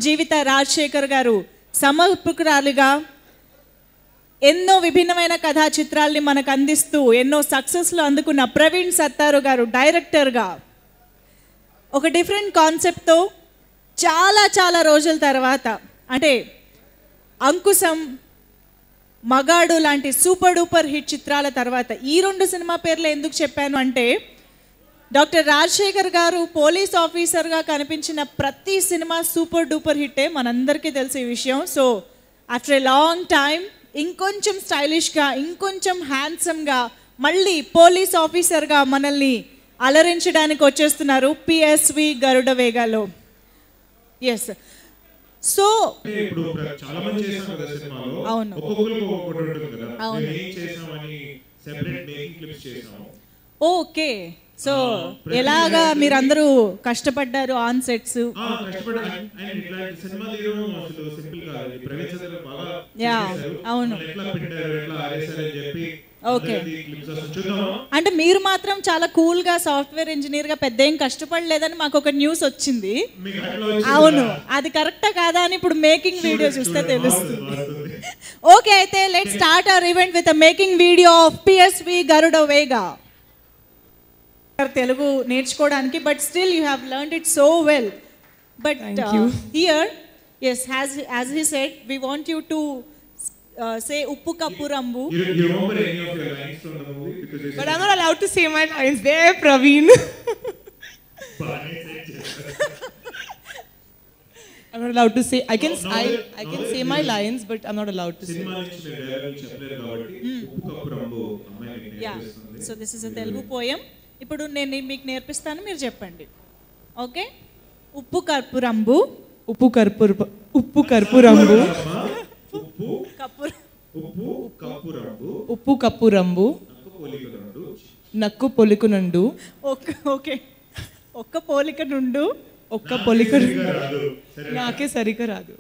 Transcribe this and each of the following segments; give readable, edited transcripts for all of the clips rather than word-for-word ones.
జీవిత రాజశేఖర్ గారు సమర్పకురాలుగా ఎన్నో విభిన్నమైన కథా చిత్రాల్ని మనకు అందిస్తూ ఎన్నో సక్సెస్లు అందుకున్న ప్రవీణ్ సత్తారు గారు డైరెక్టర్గా ఒక డిఫరెంట్ కాన్సెప్ట్తో చాలా రోజుల తర్వాత అంటే అంకుశం, మగాడు లాంటి సూపర్ డూపర్ హిట్ చిత్రాల తర్వాత ఈ 2 సినిమా పేర్లు ఎందుకు చెప్పాను అంటే డాక్టర్ రాజశేఖర్ గారు పోలీస్ ఆఫీసర్గా కనిపించిన ప్రతి సినిమా సూపర్ డూపర్ హిట్టే మనందరికీ తెలిసే విషయం. So after a long time ఇంకొంచెం స్టైలిష్గా ఇంకొంచెం హ్యాండ్సమ్గా మళ్ళీ పోలీస్ ఆఫీసర్గా మనల్ని అలరించడానికి వచ్చేస్తున్నారు పిఎస్వి గరుడ వేగాలో. ఎస్, సో ఇప్పుడు చాలా మంది చేశారు కదా సినిమాలో, అవును ఒక్కొక్కరికి ఒక్కొక్కటి ఉంటుంది కదా, నేను ఏం చేసామని సెపరేట్ మేకింగ్ క్లిప్స్ చేసాము. ఓకే, సో ఎలాగా మీరందరూ కష్టపడ్డారు ఆన్ సెట్స్? ఇట్లాంటి సినిమా తీయడం అసలు సింపుల్ కాదు. ప్రవీణ్ సత్తారు బాగా అవును ఎట్లా పెట్టారు, ఎట్లా ఆరేసారు అని చెప్పి. ఓకే, అంటే మీరు మాత్రం చాలా కూల్ గా సాఫ్ట్వేర్ ఇంజనీర్ గా పెద్ద ఏం కష్టపడలేదని మాకు ఒక న్యూస్ వచ్చింది. అవును, అది కరెక్టా కాదా అని ఇప్పుడు మేకింగ్ వీడియో చూస్తే తెలుస్తుంది. ఓకే, అయితే let's start our event with a making video of PSV Garuda Vega. Telugu నేర్చుకోవడానికి, but still you have learned it so well. But here yes, as he said, we want you to say Uppu Kappu Rambu. You remember any of your lines from the movie? But I'm not allowed to say my lines there, Praveen. I'm not allowed to say. I can say my lines, but I'm not allowed to say. Yeah, so this is a Telugu poem. ఇప్పుడు నేను మీకు నేర్పిస్తాను, మీరు చెప్పండి. Okay, ఉప్పు cup రంబు, ఉప్పు cup రంబు, ఉప్పు cup రంబు, నక్కు పొలిక నుండు. ఓకే, ఒక్క పోలిక నుండు, ఒక్క పొలిక నాకే సరిగా రాదు.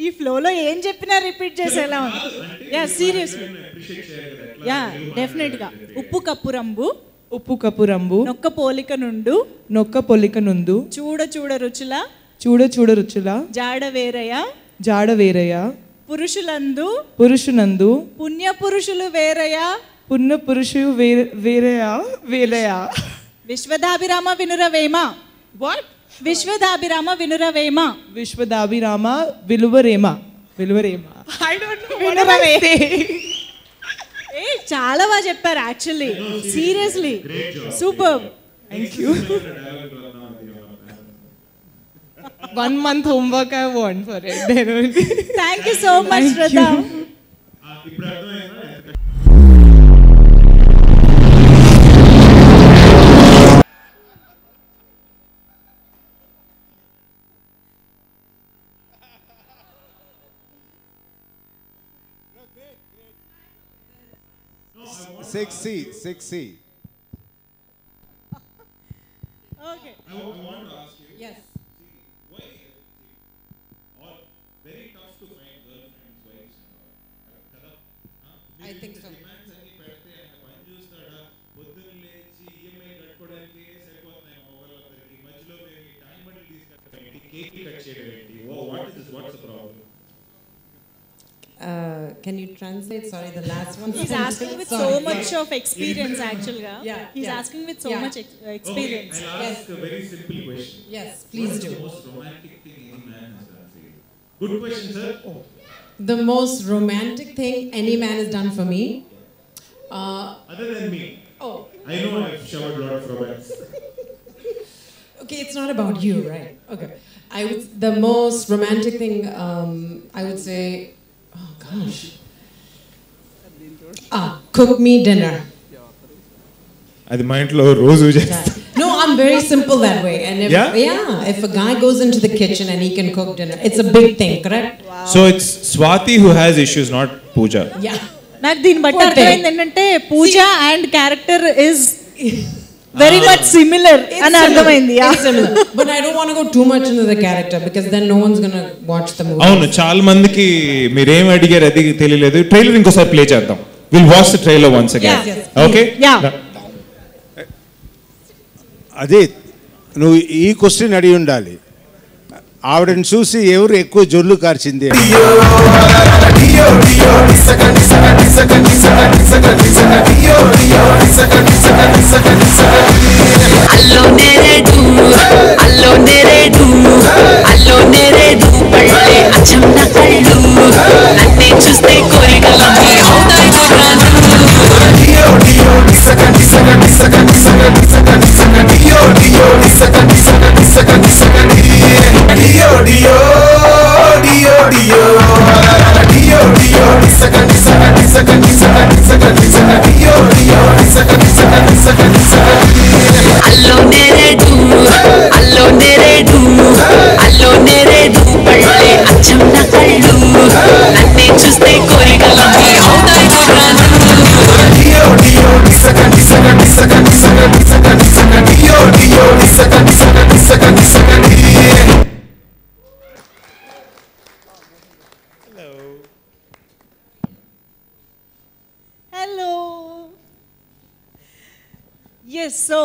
ఈ ఫ్లోలో ఏం చెప్పినా రిపీట్ చేసేలా ఉంది. యా, సీరియస్లీ, యా, డెఫినెట్ గా. ఉప్పు కప్పు రంబు, ఉప్పు కప్పు రంబు, నొక్క పోలిక నుండు, నొక్క పొలిక నుండు, చూడ చూడ రుచుల, చూడ చూడ రుచుల, జాడ వేరయ, జాడ వేరయ, పురుషులందు, పురుషునందు, పుణ్య పురుషులు వేరయ, పుణ్య పురుషు వేరయ, వేరయ, విశ్వదాభిరామ వినురవేమ. వాట్? విశ్వదాభిరామ వినురవేమ, విశ్వదాభిరామ విలువరేమ, విలువరేమ. I don't know what am I saying. ఏ చాలా బాగా చెప్పారు actually, seriously super. Thank you. 1 month homework I want for it. Thank you so much, Shraddha. Six C. Okay. I want to ask you. Yes. Why all very tough to find girlfriends, wives and all. I think so. Demands అన్ని పెడితే ఆయన పని చూస్తాడా? పొద్దున్న లేచి EMI కట్టుకోవడానికి సరిపోతున్నాయి మొబైల్కి. మధ్యలో మేము టైం బట్టి తీసుకెళ్తాం, కేక్ కట్ చేయడం ఏంటి? What is this? What's the problem? Can you translate? Sorry, the last one. He's asking with so much of experience, actually. He's asking with so much experience. Okay, I'll ask a very simple question. Yes, please do. What's the most romantic thing any man has done for you? Good question, sir. The most romantic thing any man has done for me. Other than me. Oh. I know I've showered a lot of romance. Okay, it's not about you, right? Okay. The most romantic thing, I would say, oh gosh. Cook me dinner. అది మా ఇంట్లో రోజు చేస్తా. No, I'm very simple that way. And if a guy goes into the kitchen and he can cook dinner, it's a big thing, correct? Wow. So it's Swati who has issues, not Pooja. Yeah. నాకు దీన్ని బట్టి అర్థమైంది ఏంటంటే Pooja and character is very much similar అని అర్థమైంది. But I don't want to go too much into the character because then no one's going to watch the movie. అవును, చాలా మందికి మీరేం అడిగారు అది తెలియలేదు. ట్రైలర్ ఇంకోసారి ప్లే చేద్దాం. We'll watch the trailer once again. Yes. Okay? Yeah. అదే నువ్వు ఈ క్వశ్చన్ అడిగి ఉండాలి. ఆవిడని చూసి ఎవరు ఎక్కువ జొల్లు కార్చింది? Hello. Yes, so,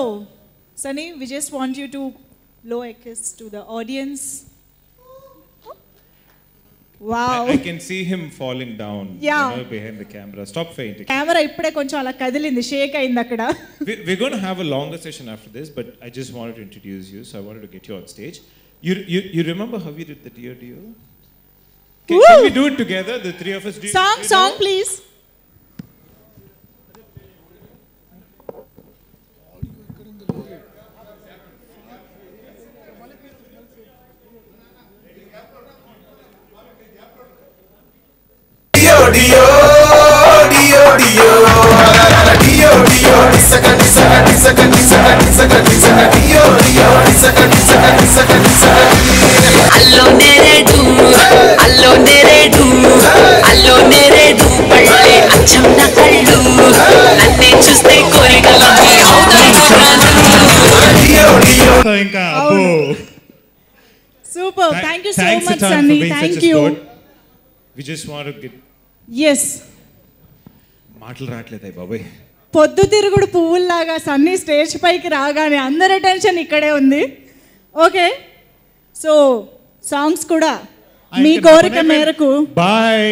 Sunny, we just want you to blow a kiss to the audience. Wow. I can see him falling down, Yeah. behind the camera. Stop fainting. Camera ఇప్పుడే కొంచెం అలా కదిలింది, షేక్ అయింది అక్కడ. We're going to have a longer session after this, but I just wanted to introduce you, so I wanted to get you on stage. You remember how we did the Dio Dio? Can we do it together, the three of us? Do you Song, know? please. Super. Thank you so much, Sunny. Thank you. We just want to get. Yes. మాటలు రావట్లేదా బాబాయ్? పొద్దుతిరుగుడు పువ్వుల్లాగా Sunny stage పైకి రాగానే అందరి attention ఇక్కడే ఉంది. Okay, so songs కూడా మీ కోరిక మేరకు. బాయ్.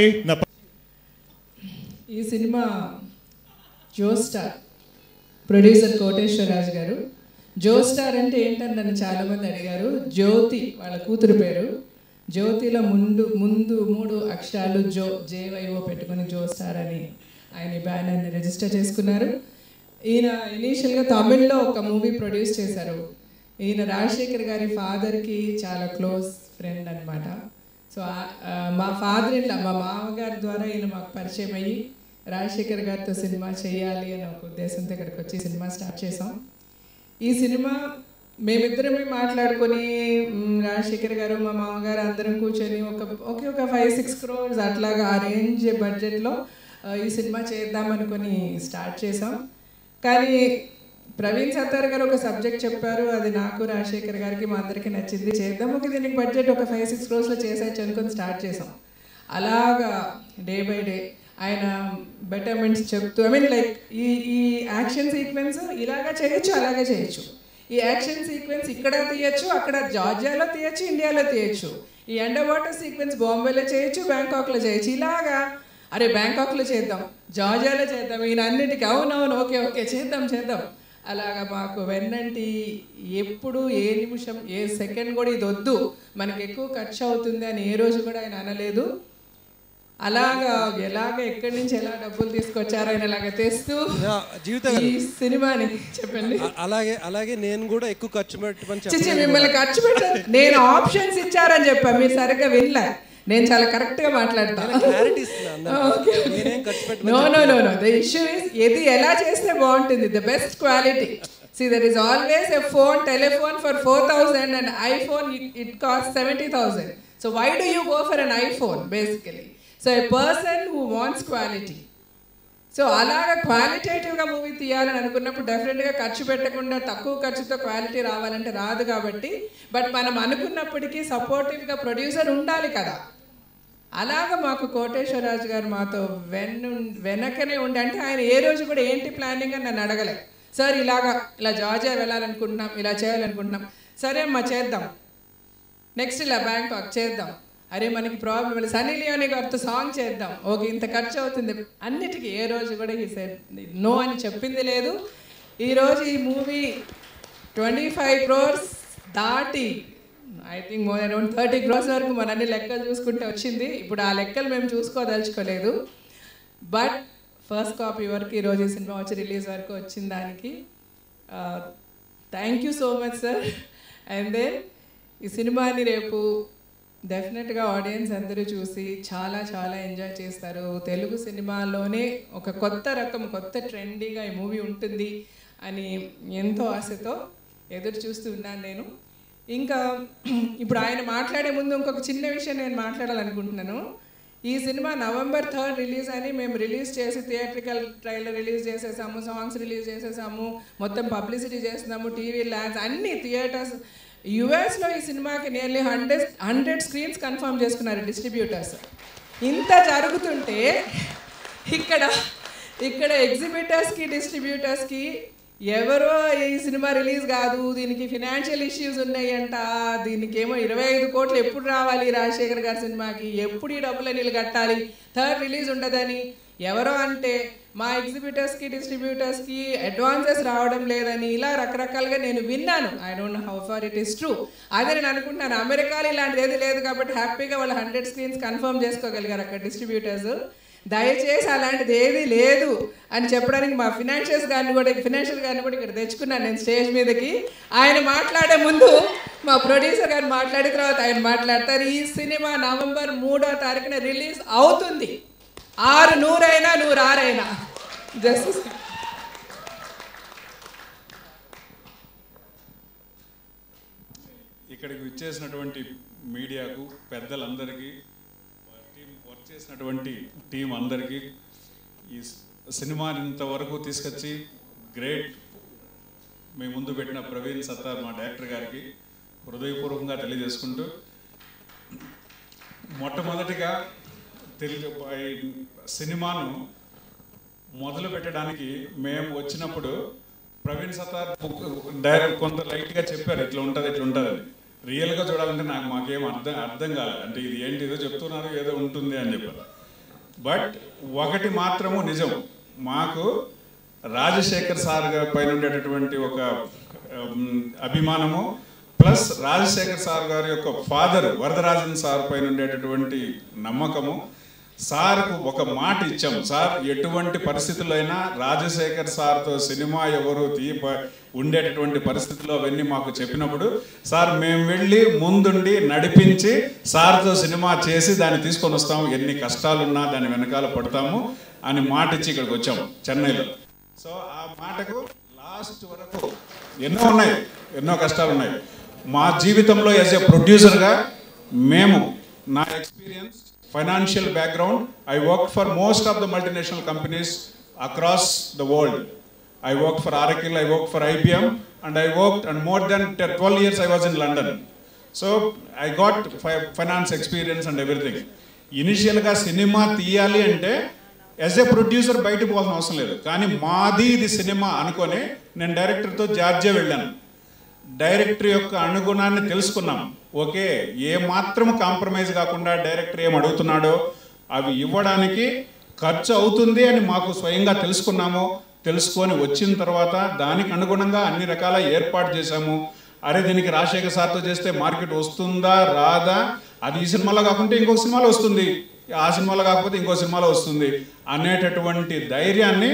ఈ సినిమా జోస్టార్ ప్రొడ్యూసర్ కోటేశ్వరరాజు గారు. జోస్టార్ అంటే ఏంటని నన్ను చాలామంది అడిగారు. జ్యోతి వాళ్ళ కూతురు పేరు. జ్యోతిలో ముందు 3 అక్షరాలు జేవైఓ పెట్టుకుని జోస్టార్ అని ఆయన బ్యానర్ని రిజిస్టర్ చేసుకున్నారు. ఈయన ఇనీషియల్గా తమిళ్లో ఒక మూవీ ప్రొడ్యూస్ చేశారు. ఈయన రాజశేఖర్ గారి ఫాదర్కి చాలా క్లోజ్ ఫ్రెండ్ అనమాట. సో మా ఫాదర్ ఇట్లా మా మామగారి ద్వారా ఈయన మాకు పరిచయం అయ్యి రాజశేఖర్ గారితో సినిమా చేయాలి అనే ఒక ఉద్దేశంతో ఇక్కడికి వచ్చి సినిమా స్టార్ట్ చేసాం. ఈ సినిమా మేమిద్దరమే మాట్లాడుకొని రాజశేఖర్ గారు మా మామగారు అందరం కూర్చొని ఒక 5-6 crores అట్లాగా ఆ రేంజ్ బడ్జెట్లో ఈ సినిమా చేద్దామనుకొని స్టార్ట్ చేసాం. కానీ ప్రవీణ్ సత్తార్ గారు ఒక సబ్జెక్ట్ చెప్పారు, అది నాకు రాజశేఖర్ గారికి మా అందరికీ నచ్చింది. చేద్దాం, దీనికి బడ్జెట్ ఒక 5-6 crores చేసేయచ్చు అనుకొని స్టార్ట్ చేసాం. అలాగా డే బై డే ఆయన బెటర్మెంట్స్ చెప్తూ లైక్ ఈ యాక్షన్ సీక్వెన్స్ ఇలాగా చేయొచ్చు, అలాగే చేయొచ్చు. ఈ యాక్షన్ సీక్వెన్స్ ఇక్కడ తీయచ్చు, అక్కడ జార్జియాలో తీయచ్చు, ఇండియాలో తీయచ్చు. ఈ అండర్ వాటర్ సీక్వెన్స్ బాంబేలో చేయొచ్చు, బ్యాంకాక్లో చేయొచ్చు. ఇలాగా అరే బ్యాంకాక్లో చేద్దాం, జార్జియాలో చేద్దాం, ఈయన అన్నిటికీ అవునవును ఓకే చేద్దాం. అలాగా మాకు వెన్నంటి ఎప్పుడు ఏ నిమిషం ఏ సెకండ్ కూడా ఇది వద్దు, మనకి ఎక్కువ ఖర్చు అవుతుంది అని ఏ రోజు కూడా ఆయన అనలేదు. ఎలాగ ఎక్కడి నుంచి ఎలా డబ్బులు తీసుకొచ్చారో ఆయన అలాగ తెస్తూ ఈ సినిమాని చెప్పండి. అలాగే నేను కూడా ఎక్కువ ఖర్చు పెట్టమని మిమ్మల్ని ఖర్చు పెట్టాను, నేను ఆప్షన్స్ ఇచ్చారని చెప్పాను, మీరు సరిగ్గా వినలే. నేను చాలా కరెక్ట్ గా మాట్లాడతాను. నో ద ఇష్యూ ఇస్ ఇది ఎలా చేస్తే బాగుంటుంది, the best quality. See, there is always a telephone for 4,000 and iPhone it costs 70,000. So why do you go for an iPhone basically? So a person who wants quality. So అలాగా క్వాలిటేటివ్గా movie తీయాలని అనుకున్నప్పుడు డెఫినెట్గా ఖర్చు పెట్టకుండా తక్కువ ఖర్చుతో quality రావాలంటే రాదు. కాబట్టి బట్ మనం అనుకున్నప్పటికీ సపోర్టివ్గా ప్రొడ్యూసర్ ఉండాలి కదా. అలాగ మాకు కోటేశ్వరరాజు గారు మాతో వెనకనే ఉండి, అంటే ఆయన ఏ రోజు కూడా ఏంటి ప్లానింగ్ అని నన్ను అడగలే. సార్ ఇలా జార్జియా వెళ్ళాలనుకుంటున్నాం, ఇలా చేయాలనుకుంటున్నాం. సరే అమ్మా చేద్దాం, నెక్స్ట్ ఇలా బ్యాంకాక్ చేద్దాం. అరే మనకి ప్రాబ్లం లేదు, సన్నీ లియోనీ గారితో సాంగ్ చేద్దాం, ఓకే ఇంత ఖర్చు అవుతుంది. అన్నిటికీ ఏ రోజు కూడా ఈ నో అని చెప్పింది లేదు. ఈరోజు ఈ మూవీ 25 crores దాటి I think more around 30 crores వరకు మన అన్ని లెక్కలు చూసుకుంటే వచ్చింది. ఇప్పుడు ఆ లెక్కలు మేము చూసుకోదలుచుకోలేదు. బట్ ఫస్ట్ కాపీ వరకు ఈరోజు ఈ సినిమా వచ్చి రిలీజ్ వరకు వచ్చిన దానికి thank you so much sir. And then ఈ సినిమాని రేపు డెఫినెట్గా ఆడియన్స్ అందరూ చూసి చాలా చాలా ఎంజాయ్ చేస్తారు. తెలుగు సినిమాలోనే ఒక కొత్త రకం, కొత్త ట్రెండీగా ఈ మూవీ ఉంటుంది అని ఎంతో ఆశతో ఎదురు చూస్తూ ఉన్నాను నేను. ఇంకా ఇప్పుడు ఆయన మాట్లాడే ముందు ఇంకొక చిన్న విషయం నేను మాట్లాడాలనుకుంటున్నాను. ఈ సినిమా November 3rd రిలీజ్ అని మేము రిలీజ్ చేసి థియేట్రికల్ ట్రైలర్ రిలీజ్ చేసేసాము, సాంగ్స్ రిలీజ్ చేసేసాము, మొత్తం పబ్లిసిటీ చేస్తున్నాము, టీవీ ల్యాబ్స్ అన్ని థియేటర్స్. యుఎస్లో ఈ సినిమాకి నియర్లీ 100 స్క్రీన్స్ కన్ఫర్మ్ చేసుకున్నారు డిస్ట్రిబ్యూటర్స్. ఇంత జరుగుతుంటే ఇక్కడ ఎగ్జిబిటర్స్కి డిస్ట్రిబ్యూటర్స్కి ఎవరో ఈ సినిమా రిలీజ్ కాదు, దీనికి ఫినాన్షియల్ ఇష్యూస్ ఉన్నాయంట, దీనికి ఏమో 25 కోట్లు ఎప్పుడు రావాలి రాజశేఖర్ గారి సినిమాకి, ఎప్పుడు ఈ డబ్బులు నీళ్ళు కట్టాలి, 3rd రిలీజ్ ఉండదని ఎవరో అంటే మా ఎగ్జిబిటర్స్కి డిస్ట్రిబ్యూటర్స్కి అడ్వాన్సెస్ రావడం లేదని ఇలా రకరకాలుగా నేను విన్నాను. I don't know how far it is true. అదే నేను అనుకుంటున్నాను అమెరికాలో ఇలాంటిది ఏది లేదు కాబట్టి హ్యాపీగా వాళ్ళు 100 స్క్రీన్స్ కన్ఫర్మ్ చేసుకోగలిగారు అక్కడ డిస్ట్రిబ్యూటర్స్. దయచేసి అలాంటిది ఏది లేదు అని చెప్పడానికి మా ఫినాన్షియల్ గారిని కూడా ఇక్కడ తెచ్చుకున్నాను నేను స్టేజ్ మీదకి. ఆయన మాట్లాడే ముందు మా ప్రొడ్యూసర్ గారు మాట్లాడిన తర్వాత ఆయన మాట్లాడతారు. ఈ సినిమా November 3వ తారీఖున రిలీజ్ అవుతుంది. 600 అయినా 106 అయినా జస్ట్ ఇక్కడికి విచ్చేసినటువంటి మీడియాకు, పెద్దలందరికీ, వర్క్ చేసినటువంటి టీం అందరికీ, ఈ సినిమాని ఇంతవరకు తీసుకొచ్చి గ్రేట్ మీ ముందు పెట్టిన ప్రవీణ్ సత్తార్ మా డైరెక్టర్ గారికి హృదయపూర్వకంగా తెలియజేసుకుంటూ, మొట్టమొదటిగా సినిమాను మొదలు పెట్టడానికి మేము వచ్చినప్పుడు ప్రవీణ్ సత్తార్ డైరెక్ట్ కొంత లైట్గా చెప్పారు ఇట్లా ఉంటుంది అని. రియల్గా చూడాలంటే మాకేం అర్థం కాలేదు. అంటే ఇది ఏంటి, ఏదో చెప్తున్నారు, ఏదో ఉంటుంది అని చెప్పారు. బట్ ఒకటి మాత్రము నిజం, మాకు రాజశేఖర్ సార్ పైన ఉండేటటువంటి ఒక అభిమానము, ప్లస్ రాజశేఖర్ సార్ గారి యొక్క ఫాదర్ వరదరాజన్ సార్ పైన ఉండేటటువంటి నమ్మకము. సార్కు ఒక మాట ఇచ్చాం, సార్ ఎటువంటి పరిస్థితులైనా రాజశేఖర్ సార్తో సినిమా ఎవరు ఉండేటటువంటి పరిస్థితుల్లో అవన్నీ మాకు చెప్పినప్పుడు, సార్ మేము వెళ్ళి ముందుండి నడిపించి సార్తో సినిమా చేసి దాన్ని తీసుకొని వస్తాము, ఎన్ని కష్టాలున్నా దాని వెనకాల పడతాము అని మాట ఇచ్చి ఇక్కడికి వచ్చాము చెన్నైలో. సో ఆ మాటకు లాస్ట్ వరకు ఎన్నో కష్టాలు ఉన్నాయి మా జీవితంలో. యాజ్ ఏ ప్రొడ్యూసర్గా మేము, నా experience, financial background, I worked for most of the multinational companies across the world. I worked for Oracle, I worked for IBM, and and more than 12 years I was in London. So I got finance experience and everything. Initially ga cinema తీయాలి అంటే as a producer బయటకు పోవాల్సిన అవసరం లేదు, కానీ మాది ఇది cinema అనుకొని నేను డైరెక్టర్తో జార్జియా వెళ్ళాను. డైరెక్టర్ యొక్క అనుగుణాన్ని తెలుసుకున్నాం. ఓకే, ఏ మాత్రం కాంప్రమైజ్ కాకుండా డైరెక్టర్ ఏం అడుగుతున్నాడో అవి ఇవ్వడానికి ఖర్చు అవుతుంది అని మాకు స్వయంగా తెలుసుకొని వచ్చిన తర్వాత దానికి అనుగుణంగా అన్ని రకాల ఏర్పాటు చేశాము. అరే దీనికి రాజశేఖర్ సార్తో చేస్తే మార్కెట్ వస్తుందా రాదా, అది ఈ సినిమాలో కాకుంటే ఇంకొక సినిమాలో వస్తుంది, ఆ సినిమాలో కాకపోతే ఇంకో సినిమాలో వస్తుంది అనేటటువంటి ధైర్యాన్ని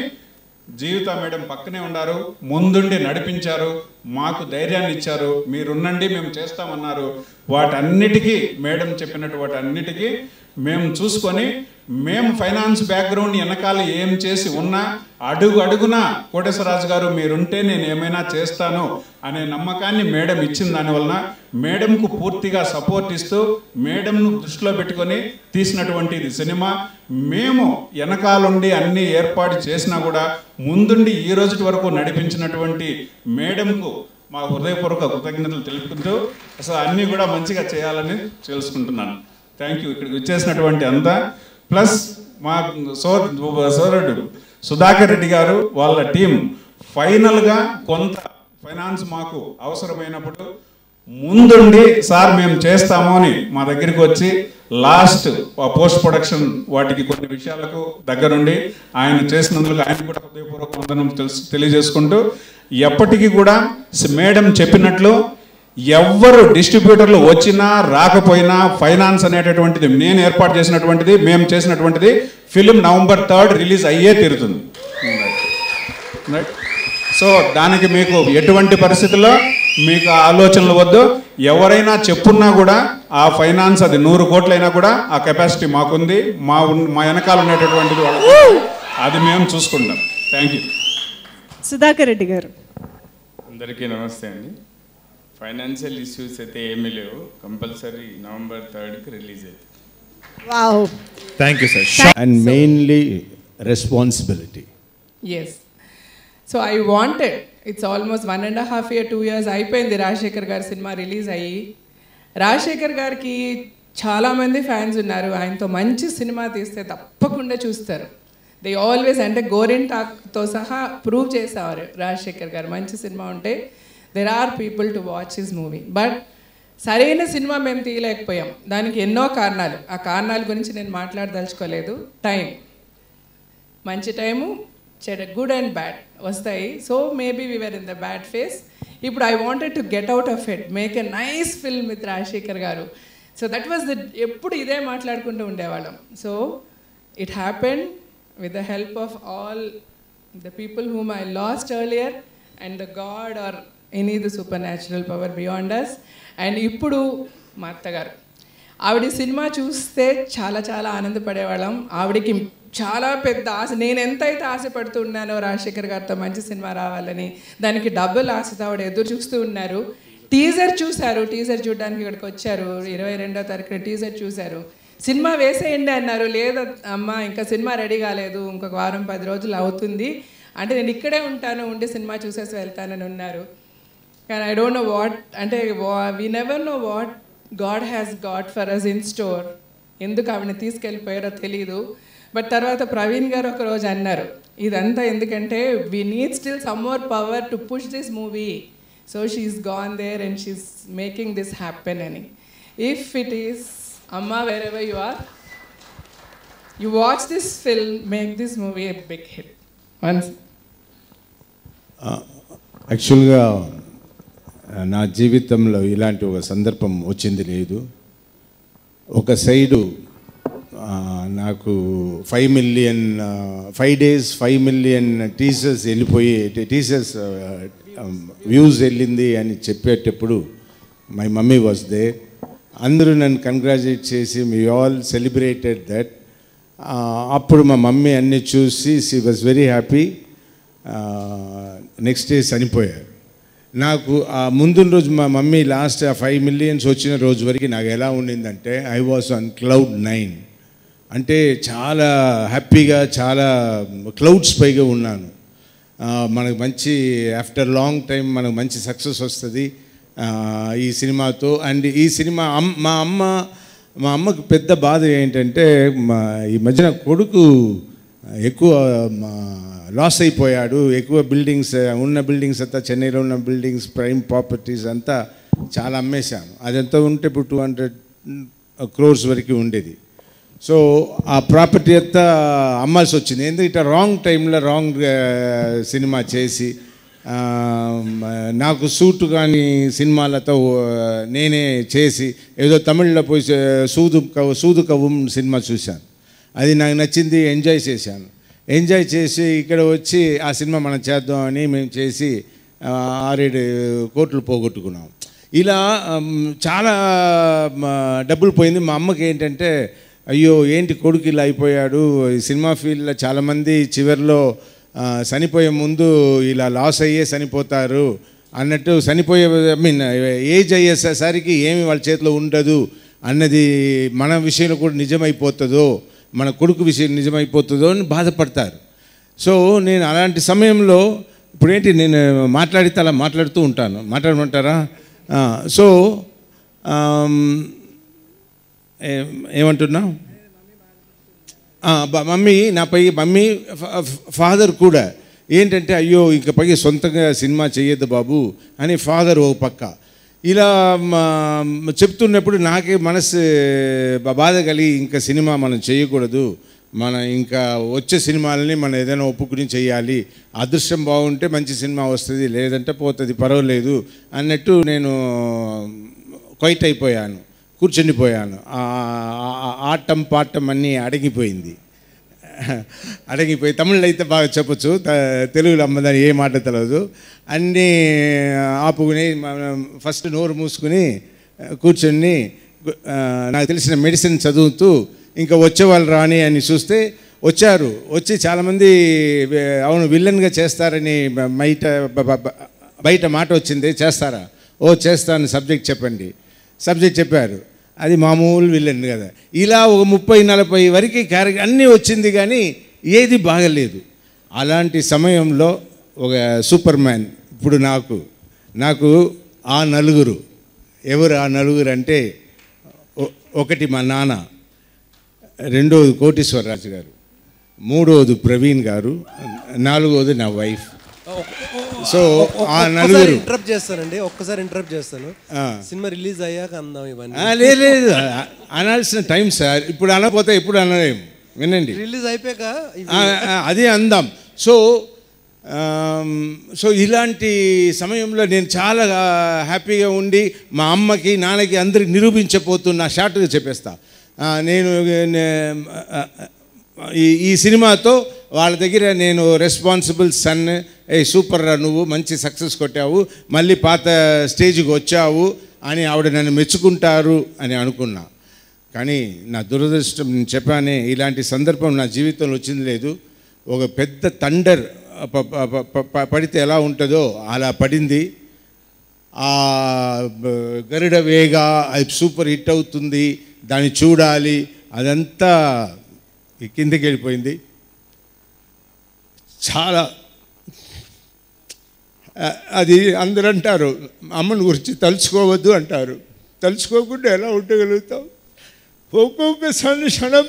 జీవిత మేడం పక్కనే ఉన్నారు, ముందుండి నడిపించారు, మాకు ధైర్యాన్ని ఇచ్చారు. మీరున్నండి మేము చేస్తామన్నారు. వాటన్నిటికీ మేడం చెప్పినట్టు వాటన్నిటికీ మేము చూసుకొని, మేము ఫైనాన్స్ బ్యాక్గ్రౌండ్ వెనకాల ఏం చేసి ఉన్నా అడుగున కోటేశ్వరరాజు గారు మీరుంటే నేను ఏమైనా చేస్తాను అనే నమ్మకాన్ని మేడం ఇచ్చిన దానివలన మేడంకు పూర్తిగా సపోర్ట్ ఇస్తూ మేడంను దృష్టిలో పెట్టుకొని తీసినటువంటి ఇది సినిమా. మేము వెనకాలండి అన్ని ఏర్పాటు చేసినా కూడా ముందుండి ఈ రోజు వరకు నడిపించినటువంటి మేడంకు మా హృదయపూర్వక కృతజ్ఞతలు తెలుపుకుంటూ అసలు అన్నీ కూడా మంచిగా చేయాలని తెలుసుకుంటున్నాను. Thank you. ఇక్కడికి వచ్చేసినటువంటి అంతా ప్లస్ మా సోదరుడు సుధాకర్ రెడ్డి గారు వాళ్ళ టీం ఫైనల్గా కొంత ఫైనాన్స్ మాకు అవసరమైనప్పుడు ముందుండి సార్ మేము చేస్తాము అని మా దగ్గరికి వచ్చి లాస్ట్ పోస్ట్ ప్రొడక్షన్ వాటికి కొన్ని విషయాలకు దగ్గరుండి ఆయన చేసినందుకు ఆయన కూడా హృదయపూర్వక వందనం తెలియజేసుకుంటూ ఎప్పటికీ కూడా మేడం చెప్పినట్లు ఎవ్వరు డిస్ట్రిబ్యూటర్లు వచ్చినా రాకపోయినా ఫైనాన్స్ అనేటటువంటిది నేను ఏర్పాటు చేసినటువంటిది మేము చేసినటువంటిది ఫిలిం November 3 రిలీజ్ అయ్యే తీరుతుంది. సో దానికి మీకు ఎటువంటి పరిస్థితుల్లో మీకు ఆలోచనలు వద్దు. ఎవరైనా చెప్పున్నా కూడా ఆ ఫైనాన్స్ అది 100 కోట్లైనా కూడా ఆ కెపాసిటీ మాకుంది. మా వెనకాల ఉండేటటువంటిది అది మేము చూసుకుంటాం. Thank you. సుధాకర్ రెడ్డి గారు. అందరికీ నమస్తే అండి. ఫైనాన్షియల్ ఇష్యూస్ అయితే ఏమీ లేవు. కంపల్సరీ November 3కి రిలీజ్ అవుతుంది. Wow, thank you sir. And mainly responsibility. Yes. So I wanted, it's almost 1.5 year 2 years అయిపోయింది రాజశేఖర్ గారి సినిమా రిలీజ్ అయ్యి. రాజశేఖర్ గారికి చాలామంది ఫ్యాన్స్ ఉన్నారు. ఆయనతో మంచి సినిమా తీస్తే తప్పకుండా చూస్తారు. దే ఆల్వేస్, అంటే గోరింటాక్తో సహా ప్రూవ్ చేసేవారు రాజశేఖర్ గారు. మంచి సినిమా ఉంటే there are people to watch his movie. But సరైన సినిమా మేము తీయలేకపోయాం. దానికి ఎన్నో కారణాలు. ఆ కారణాల గురించి నేను మాట్లాడదలుచుకోలేదు. టైం, మంచి టైము, చెడ్డ, గుడ్ అండ్ బ్యాడ్ వస్తాయి. So maybe we're in the bad phase. ఇప్పుడు I wanted to get out of it, make a nice film with Rajasekhar garu. So that was the, ఎప్పుడు ఇదే మాట్లాడుకుంటూ ఉండేవాళ్ళం. So it happened with the help of all the people whom I lost earlier and the God or any the supernatural power beyond us. And ఇప్పుడు మా అత్తగారు, ఆవిడ cinema చూస్తే చాలా చాలా ఆనందపడేవాళ్ళం. ఆవిడకి చాలా పెద్ద ఆశ, నేను ఎంతైతే ఆశపడుతున్నానో రాజశేఖర్ గారితో మంచి సినిమా రావాలని, దానికి డబుల్ ఆశతో ఆవిడ ఎదురు చూస్తూ ఉన్నారు. టీజర్ చూశారు, టీజర్ చూడడానికి ఇక్కడికి వచ్చారు. 22వ తారీఖున టీజర్ చూశారు. సినిమా వేసేయండి అన్నారు. లేదా అమ్మ, ఇంకా సినిమా రెడీ కాలేదు, ఇంకొక వారం 10 రోజులు అవుతుంది అంటే నేను ఇక్కడే ఉంటాను, ఉండి సినిమా చూసేసి వెళ్తానని ఉన్నారు. కానీ ఐ డోంట్ నో వాట్, అంటే we never know what God has got for us in store. ఎందుకు ఆవిడని తీసుకెళ్ళిపోయారో తెలీదు. బట్ తర్వాత ప్రవీణ్ గారు ఒకరోజు అన్నారు, ఇదంతా ఎందుకంటే we need still some more power to push this movie. So she's gone there and she's making this happen అని. If it is Amma, wherever you are, you watch this film, make this movie a big hit. Once. యాక్చువల్గా నా జీవితంలో ఇలాంటి ఒక సందర్భం వచ్చింది లేదు. ఒక సైడు నాకు 5 days 5 million టీజర్స్ వెళ్ళిపోయి, టీజర్స్ వ్యూస్ వెళ్ళింది అని చెప్పేటప్పుడు మై మమ్మీ వాజ్ దేర్. అందరూ నన్ను కంగ్రాచులేట్ చేసి మీ ఆల్ సెలబ్రేటెడ్ దట్. అప్పుడు మా మమ్మీ అన్నీ చూసి she was very happy. Next day చనిపోయారు. నాకు ఆ ముందున్న రోజు మా మమ్మీ లాస్ట్ 5 million వచ్చిన రోజు వరకు నాకు ఎలా ఉండిందంటే ఐ వాజ్ ఆన్ cloud 9. అంటే చాలా హ్యాపీగా, చాలా క్లౌడ్స్ పైగా ఉన్నాను. మనకు మంచి ఆఫ్టర్ లాంగ్ టైం మనకు మంచి సక్సెస్ వస్తుంది ఈ సినిమాతో. అండ్ ఈ సినిమా మా అమ్మకు పెద్ద బాధ ఏంటంటే ఈ మధ్యన కొడుకు ఎక్కువ లాస్ అయిపోయాడు. ఎక్కువ బిల్డింగ్స్, ఉన్న బిల్డింగ్స్ అంతా, చెన్నైలో ఉన్న బిల్డింగ్స్, ప్రైమ్ ప్రాపర్టీస్ అంతా చాలా అమ్మేశాను. అదంతా ఉంటే ఇప్పుడు 200 crores వరకు ఉండేది. సో ఆ ప్రాపర్టీ అంతా అమ్మాల్సి వచ్చింది. ఎందుకంటే ఇట్లా రాంగ్ టైంలో రాంగ్ సినిమా చేసి నాకు సూటు కానీ సినిమాలతో నేనే చేసి ఏదో తమిళ్లో పోయి సూదు కవ్వం సినిమా చూశాను. అది నాకు నచ్చింది, ఎంజాయ్ చేశాను. ఎంజాయ్ చేసి ఇక్కడ వచ్చి ఆ సినిమా మనం చేద్దామని మేము చేసి 6-7 కోట్లు పోగొట్టుకున్నాం. ఇలా చాలా డబ్బులు పోయింది. మా అమ్మకి ఏంటంటే, అయ్యో ఏంటి కొడుకు ఇలా అయిపోయాడు. ఈ సినిమా ఫీల్డ్లో చాలామంది చివరిలో చనిపోయే ముందు ఇలా లాస్ అయ్యే చనిపోతారు అన్నట్టు, చనిపోయే ఏజ్ అయ్యేసరికి ఏమి వాళ్ళ చేతిలో ఉండదు అన్నది మన విషయంలో కూడా నిజమైపోతుందో, మన కొడుకు విషయం నిజమైపోతుందో అని బాధపడతారు. సో నేను అలాంటి సమయంలో ఇప్పుడేంటి నేను మాట్లాడితే అలా మాట్లాడుతూ ఉంటాను. మాట్లాడమంటారా? సో ఏమంటున్నా, మమ్మీ మమ్మీ ఫాదర్ కూడా ఏంటంటే అయ్యో ఇకపై సొంతంగా సినిమా చేయొద్దు బాబు అని ఫాదర్ ఓ పక్క ఇలా చెప్తున్నప్పుడు నాకే మనసు బాధ కలిగి ఇంకా సినిమా మనం చేయకూడదు, మన ఇంకా వచ్చే సినిమాలని మనం ఏదైనా ఒప్పుకుని చేయాలి, అదృష్టం బాగుంటే మంచి సినిమా వస్తుంది, లేదంటే పోతుంది, పర్వాలేదు అన్నట్టు నేను క్వైట్ అయిపోయాను, కూర్చుండిపోయాను. ఆటం పాటం అన్నీ అడగిపోయింది. తమిళలో అయితే బాగా చెప్పచ్చు, తెలుగులో అమ్మదాన్ని ఏ మాట తెలియదు. అన్నీ ఆపుకుని ఫస్ట్ నోరు మూసుకుని కూర్చొని నాకు తెలిసిన మెడిసిన్ చదువుతూ ఇంకా వచ్చేవాళ్ళు రాని అని చూస్తే వచ్చారు. వచ్చి చాలామంది అవును విలన్గా చేస్తారని బయట మాట వచ్చింది, చేస్తారా? ఓ చేస్తాను, సబ్జెక్ట్ చెప్పండి. సబ్జెక్ట్ చెప్పారు, అది మామూలు విలన్ కదా. ఇలా ఒక 30-40 వరకు క్యారెక్టర్ అన్నీ వచ్చింది కానీ ఏది బాగలేదు. అలాంటి సమయంలో ఒక సూపర్ మ్యాన్ ఇప్పుడు నాకు ఆ నలుగురు ఎవరు? ఆ నలుగురు అంటే ఒకటి మా నాన్న, రెండవది కోటేశ్వరరాజు గారు, మూడవది ప్రవీణ్ గారు, నాలుగవది నా వైఫ్. సో ఆ నలుగురు ఇంటరప్ట్ చేస్తానండి, ఒక్కసారి ఇంటరప్ట్ చేస్తాను. సినిమా రిలీజ్ అయ్యాక అందాం ఇవన్నీ. లేదు అనాల్సిన టైం సార్, ఇప్పుడు అనకపోతే ఎప్పుడు అనలేము. వినండి, రిలీజ్ అయిపోయాక అదే అందాం. సో ఇలాంటి సమయంలో నేను చాలా హ్యాపీగా ఉండి మా అమ్మకి నాన్నకి అందరికి నిరూపించబోతున్నా. షార్ట్గా చెప్పేస్తా. నేను ఈ సినిమాతో వాళ్ళ దగ్గర నేను రెస్పాన్సిబుల్ సన్, సూపర్ రా నువ్వు, మంచి సక్సెస్ కొట్టావు, మళ్ళీ పాత స్టేజ్కి వచ్చావు అని ఆవిడ నన్ను మెచ్చుకుంటారు అని అనుకున్నా. కానీ నా దురదృష్టం, నేను చెప్పానే ఇలాంటి సందర్భం నా జీవితంలో వచ్చింది లేదు. ఒక పెద్ద థండర్ పడితే ఎలా ఉంటుందో అలా పడింది. ఆ గరుడ వేగ అది సూపర్ హిట్ అవుతుంది, దాన్ని చూడాలి, అదంతా కిందకి వెళ్ళిపోయింది. చాలా అది అందరూ అంటారు అమ్మని గురించి తలుచుకోవద్దు అంటారు. తలుచుకోకుండా ఎలా ఉండగలుగుతాం? ఒక్కొక్క క్షణం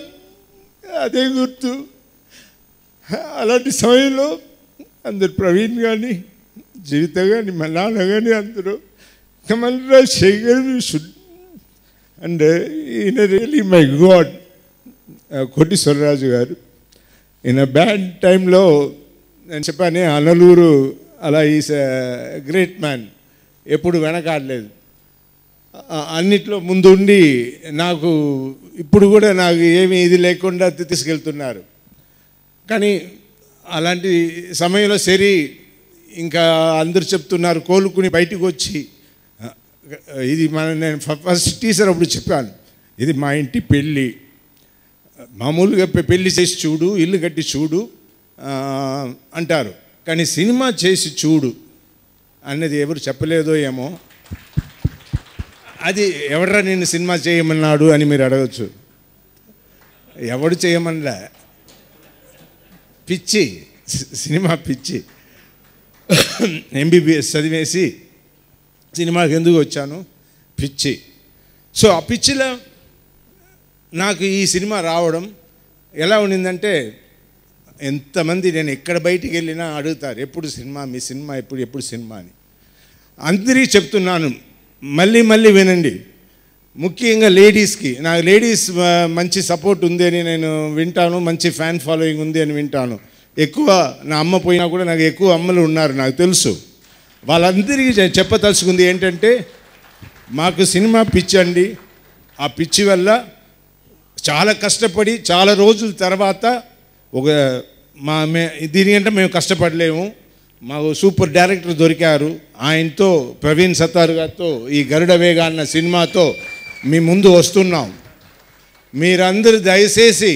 అదే గుర్తు. అలాంటి సమయంలో అందరు ప్రవీణ్ కానీ, జీవిత కానీ, మా నాన్న కానీ అందరూ కమల్రా శేఖర్ షుడ్ అండ్ ఈయన రియలీ మై గాడ్ కోటేశ్వరరాజు గారు. ఈయన బ్యాడ్ టైంలో నేను చెప్పానే ఆ నలుగురు అలా ఈస్ గ్రేట్ మ్యాన్, ఎప్పుడు వెనకాడలేదు, అన్నిట్లో ముందుండి నాకు ఇప్పుడు కూడా నాకు ఏమీ ఇది లేకుండా తీసుకెళ్తున్నారు. కానీ అలాంటి సమయంలో సరి ఇంకా అందరూ చెప్తున్నారు కోలుకుని బయటకు వచ్చి ఇది నేను ఫస్ట్ టీచర్ అప్పుడు చెప్పాను, ఇది మా ఇంటి పెళ్ళి, మామూలుగా పెళ్ళి చేసి చూడు, ఇల్లు కట్టి చూడు అంటారు, కానీ సినిమా చేసి చూడు అన్నది ఎవరు చెప్పలేదో ఏమో. అది ఎవడరా నేను సినిమా చేయమన్నాడు అని మీరు అడగచ్చు. ఎవడు చేయమనలే, పిచ్చి, సినిమా పిచ్చి. ఎంబీబీఎస్ చదివేసి సినిమాకి ఎందుకు వచ్చాను? పిచ్చి. సో ఆ పిచ్చిలో నాకు ఈ సినిమా రావడం ఎలా ఉండిందంటే, ఎంతమంది నేను ఎక్కడ బయటికి వెళ్ళినా అడుగుతారు ఎప్పుడు సినిమా, మీ సినిమా ఎప్పుడు సినిమా అని. అందరికీ చెప్తున్నాను, మళ్ళీ మళ్ళీ వినండి. ముఖ్యంగా లేడీస్కి, నాకు లేడీస్ మంచి సపోర్ట్ ఉంది అని నేను వింటాను, మంచి ఫ్యాన్ ఫాలోయింగ్ ఉంది అని వింటాను. ఎక్కువ నా అమ్మ పోయినా కూడా నాకు ఎక్కువ అమ్మలు ఉన్నారు, నాకు తెలుసు. వాళ్ళందరికీ చెప్పదలుచుకుంది ఏంటంటే, మాకు సినిమా పిచ్చి అండి. ఆ పిచ్చి వల్ల చాలా కష్టపడి చాలా రోజుల తర్వాత ఒక దీనికంటే మేము కష్టపడలేము, మాకు సూపర్ డైరెక్టర్ దొరికారు, ఆయనతో ప్రవీణ్ సత్తార్ గారితో ఈ గరుడ వేగ అన్న సినిమాతో మీ ముందు వస్తున్నాం. మీరందరూ దయచేసి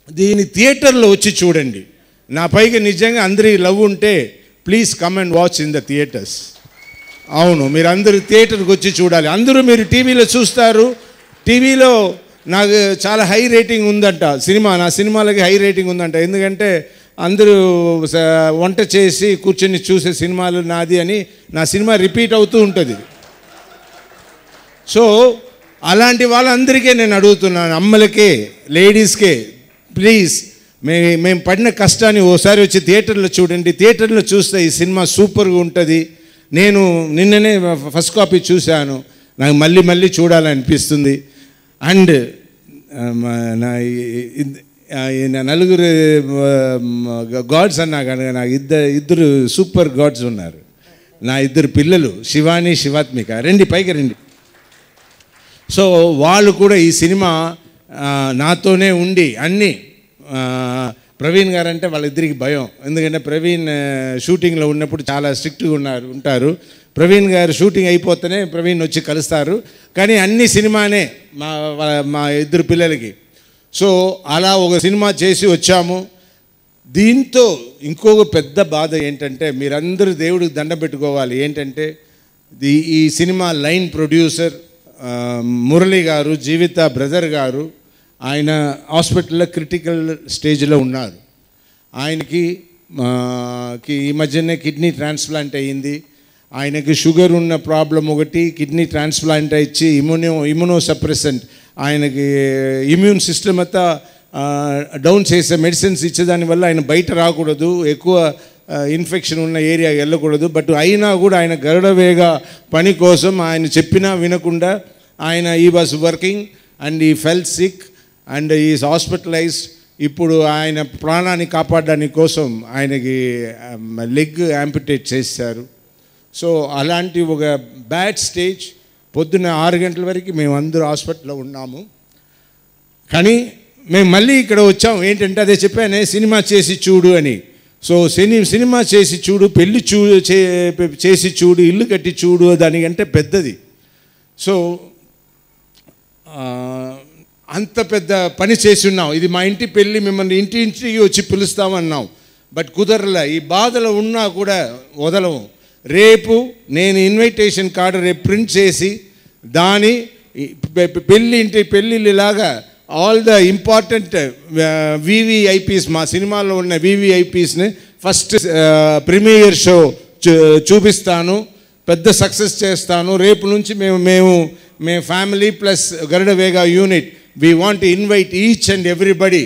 దీని థియేటర్లో వచ్చి చూడండి. నా పైగా నిజంగా అందరి లవ్ ఉంటే please come and watch in the theatres. అవును, మీరు అందరూ థియేటర్కి వచ్చి చూడాలి. అందరూ మీరు టీవీలో చూస్తారు, టీవీలో నాకు చాలా హై రేటింగ్ ఉందంట సినిమా, నా సినిమాలకి హై రేటింగ్ ఉందంట. ఎందుకంటే అందరూ వంట చేసి కూర్చొని చూసే సినిమాలు నాది అని నా సినిమా రిపీట్ అవుతూ ఉంటుంది. సో అలాంటి వాళ్ళందరికీ నేను అడుగుతున్నాను, అమ్మలకే లేడీస్కే ప్లీజ్ మేము పడిన కష్టాన్ని ఓసారి వచ్చి థియేటర్లో చూడండి. థియేటర్లో చూస్తే ఈ సినిమా సూపర్గా ఉంటుంది. నేను నిన్ననే ఫస్ట్ కాపీ చూశాను, నాకు మళ్ళీ మళ్ళీ చూడాలనిపిస్తుంది. అండ్ నా నలుగురు గాడ్స్ అన్నా కానీ నాకు ఇద్దరు సూపర్ గాడ్స్ ఉన్నారు. నా ఇద్దరు పిల్లలు శివాని, శివాత్మిక. రండి పైకి రండి. సో వాళ్ళు కూడా ఈ సినిమా నాతోనే ఉండి అన్నీ, ప్రవీణ్ గారు అంటే వాళ్ళిద్దరికి భయం, ఎందుకంటే ప్రవీణ్ షూటింగ్లో ఉన్నప్పుడు చాలా స్ట్రిక్ట్గా ఉంటారు. ప్రవీణ్ గారు షూటింగ్ అయిపోతేనే ప్రవీణ్ వచ్చి కలుస్తారు, కానీ అన్ని సినిమానే మా ఇద్దరు పిల్లలకి. సో అలా ఒక సినిమా చేసి వచ్చాము. దీంతో ఇంకొక పెద్ద బాధ ఏంటంటే, మీరందరూ దేవుడికి దండం పెట్టుకోవాలి. ఏంటంటే ఈ సినిమా లైన్ ప్రొడ్యూసర్ మురళి గారు, జీవిత బ్రదర్ గారు, ఆయన హాస్పిటల్లో క్రిటికల్ స్టేజ్లో ఉన్నారు. ఆయనకి ఈ మధ్యనే కిడ్నీ ట్రాన్స్ప్లాంట్ అయ్యింది. ఆయనకి షుగర్ ఉన్న ప్రాబ్లం ఒకటి, కిడ్నీ ట్రాన్స్ప్లాంట్ ఇచ్చి ఇమ్యూనో సప్రెసెంట్, ఆయనకి ఇమ్యూన్ సిస్టమ్ అంతా డౌన్ చేసే మెడిసిన్స్ ఇచ్చేదానివల్ల ఆయన బయట రాకూడదు, ఎక్కువ ఇన్ఫెక్షన్ ఉన్న ఏరియా వెళ్ళకూడదు. బట్ అయినా కూడా ఆయన గరుడవేగ పని కోసం ఆయన చెప్పినా వినకుండా ఆయన ఈ was working and he fell sick and is hospitalised. ఇప్పుడు ఆయన ప్రాణాన్ని కాపాడడానికి కోసం ఆయనకి లెగ్ యాంపిటేట్ చేశారు. సో అలాంటి ఒక బ్యాడ్ స్టేజ్. పొద్దున్న 6 గంటల వరకు మేము అందరూ హాస్పిటల్లో ఉన్నాము. కానీ మేము మళ్ళీ ఇక్కడ వచ్చాము. ఏంటంటే అదే చెప్పానే, సినిమా చేసి చూడు అని. సో సినిమా చేసి చూడు, పెళ్ళి చేసి చూడు, ఇల్లు కట్టి చూడు, దానికంటే పెద్దది. సో అంత పెద్ద పని చేసి ఉన్నాం. ఇది మా ఇంటి పెళ్ళి, మిమ్మల్ని ఇంటికి వచ్చి పిలుస్తామన్నాం. బట్ కుదరలే. ఈ బాధలో ఉన్నా కూడా వదలము. రేపు నేను ఇన్విటేషన్ కార్డు రేపు ప్రింట్ చేసి దాని పెళ్ళిళ్ళలాగా ఆల్ ద ఇంపార్టెంట్ వివిఐపీస్, మా సినిమాలో ఉన్న వివిఐపీస్ని ఫస్ట్ ప్రీమియర్ షో చూపిస్తాను, పెద్ద సక్సెస్ చేస్తాను. రేపు నుంచి మేము family plus Garudavega unit we want invite each and everybody.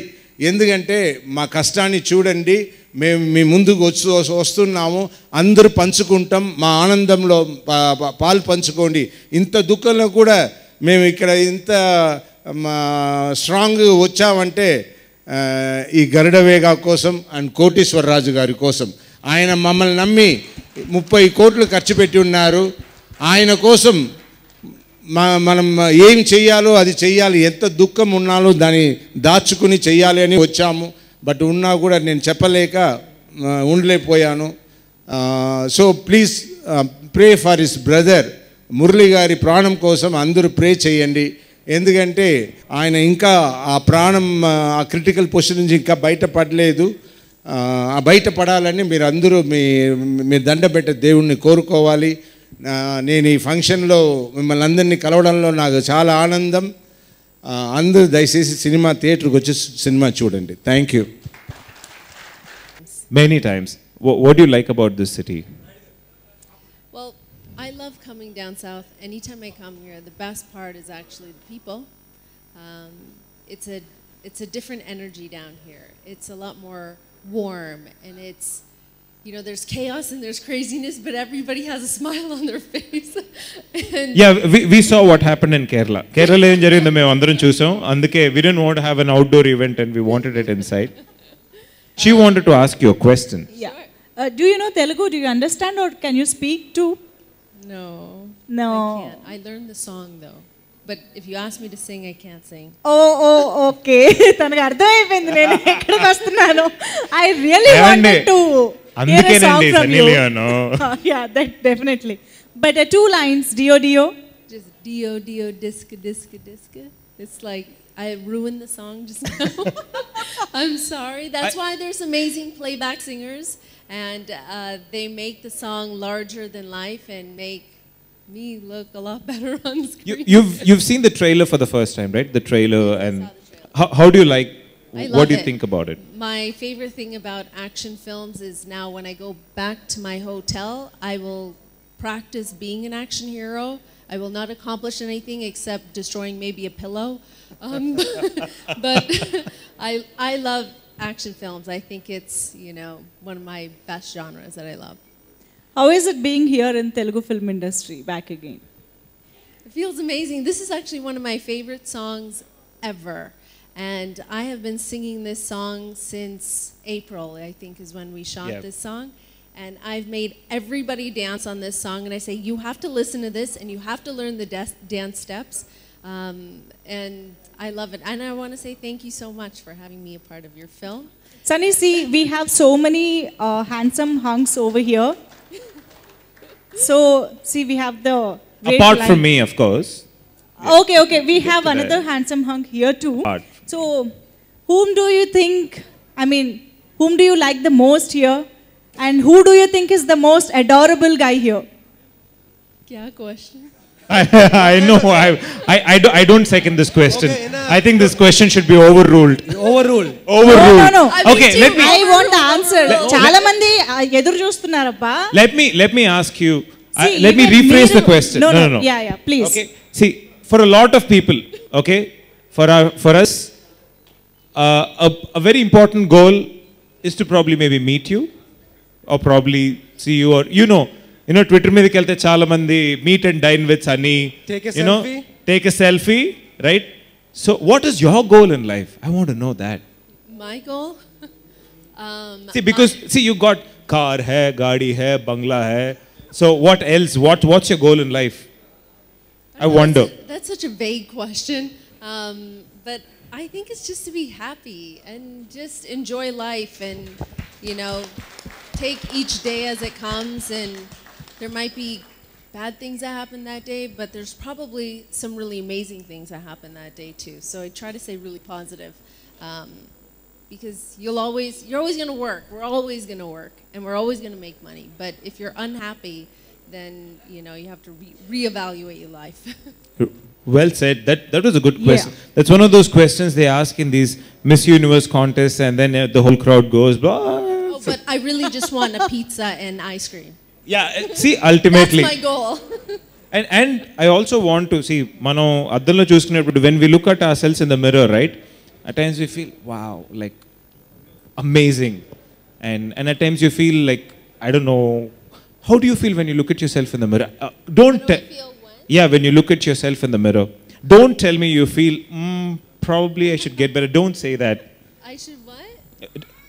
ఎందుకంటే మా కష్టాన్ని చూడండి, మేము మీ ముందుకు వస్తున్నాము, అందరూ పంచుకుంటాం, మా ఆనందంలో పాలు పంచుకోండి. ఇంత దుఃఖంలో కూడా మేము ఇక్కడ ఇంత స్ట్రాంగ్ వచ్చామంటే ఈ గరుడవేగ కోసం అండ్ కోటీశ్వరరాజు గారి కోసం. ఆయన మమ్మల్ని నమ్మి 30 కోట్లు ఖర్చు పెట్టి ఉన్నారు. ఆయన కోసం మనం ఏం చెయ్యాలో అది చెయ్యాలి. ఎంత దుఃఖం ఉన్నాలో దాన్ని దాచుకుని చెయ్యాలి అని వచ్చాము. బట్ ఉన్నా కూడా నేను చెప్పలేక ఉండలేకపోయాను. So please pray for his brother Murali గారి ప్రాణం కోసం అందరూ ప్రే చేయండి. ఎందుకంటే ఆయన ఇంకా ఆ ప్రాణం ఆ క్రిటికల్ పొజిషన్ నుంచి ఇంకా బయటపడలేదు. ఆ బయటపడాలని మీరు అందరూ మీ దండ పెట్టే దేవుణ్ణి కోరుకోవాలి. నేను ఈ ఫంక్షన్లో మిమ్మల్ని అందరినీ కలవడంలో నాకు చాలా ఆనందం. అందరూ దయచేసి సినిమా థియేటర్కి వచ్చి సినిమా చూడండి. Thank you. Many times. What do you like about this city? Well, I love coming down south. Anytime I come here, the best part is actually the people. It's a different energy down here. It's a lot more warm, and it's, you know, there's chaos and there's craziness, but everybody has a smile on their face. And Yeah, we saw what happened in Kerala. Kerala em jarigindho మేము అందరం చూసాం. అందుకే we didn't want to have an outdoor event and we wanted it inside. She wanted to ask you a question. Yeah. Do you know Telugu? Do you understand or can you speak too? no, No. I can't. I learned the song though, but if you ask me to sing, I can't sing. Okay. తనకు అర్థమైపోయింది నేను ఎక్కడికి వస్తున్నాను. I really wanted to hear a song from you. Yeah, that definitely. But 2 lines, Dio Dio. Just Dio Dio disc disc disc. It's like I ruined the song just now. I'm sorry. That's why there's amazing playback singers, and they make the song larger than life and make me look a lot better on screen. You've seen the trailer for the first time, right? The trailer, and how do you like? I What love do you it. think about it? My favorite thing about action films is now when I go back to my hotel, I will practice being an action hero. I will not accomplish anything except destroying maybe a pillow. But I love action films. I think it's, you know, one of my best genres that I love. How is it being here in Telugu film industry back again? It feels amazing. This is actually one of my favorite songs ever. And I have been singing this song since April, I think is when we shot this song. And I've made everybody dance on this song. And I say, you have to listen to this and you have to learn the dance steps. And I love it. And I want to say thank you so much for having me a part of your film. Sunny, see, we have so many handsome hunks over here. So, see, we have the... Apart from me, of course. Okay, we have another handsome hunk here too. So, whom do you think, whom do you like the most here? And who do you think is the most adorable guy here? Yeah, question. I know. I don't second this question. I think this question should be overruled. Overruled. No. Okay, let me. I want the answer. Chala mandi eduru chustunarappa. Let me ask you. Let me rephrase the question. No. Yeah, please. Okay. See, for a lot of people, okay, for us, a very important goal is to probably maybe meet you, or probably see you, or Twitter మీద వెళ్తే చాలా మంది meet and dine with Sunny. Take a selfie, right? So, what is your goal in life? I want to know that. My goal? See, you got car hai, gaadi hai, bangla hai. So, what else? What's your goal in life? I wonder. That's such a vague question. But I think it's just to be happy and just enjoy life and, take each day as it comes. And there might be bad things that happen that day, but there's probably some really amazing things that happen that day too. So I try to stay really positive, because you're always going to work. We're always going to work, and we're always going to make money. But if you're unhappy, then you have to reevaluate your life. Well said. That was a good question. Yeah. That's one of those questions they ask in these Miss Universe contests, and then the whole crowd goes, blah. Oh, but I really just want a pizza and ice cream. Yeah, see, ultimately. That's my goal. and I also want to see, mano addalo chuskunnappudu, when we look at ourselves in the mirror, right? At times we feel, wow, like amazing. And at times you feel like, I don't know, how do you feel when you look at yourself in the mirror? Yeah, when you look at yourself in the mirror. Don't tell me you feel, probably I should get better. Don't say that. I should what?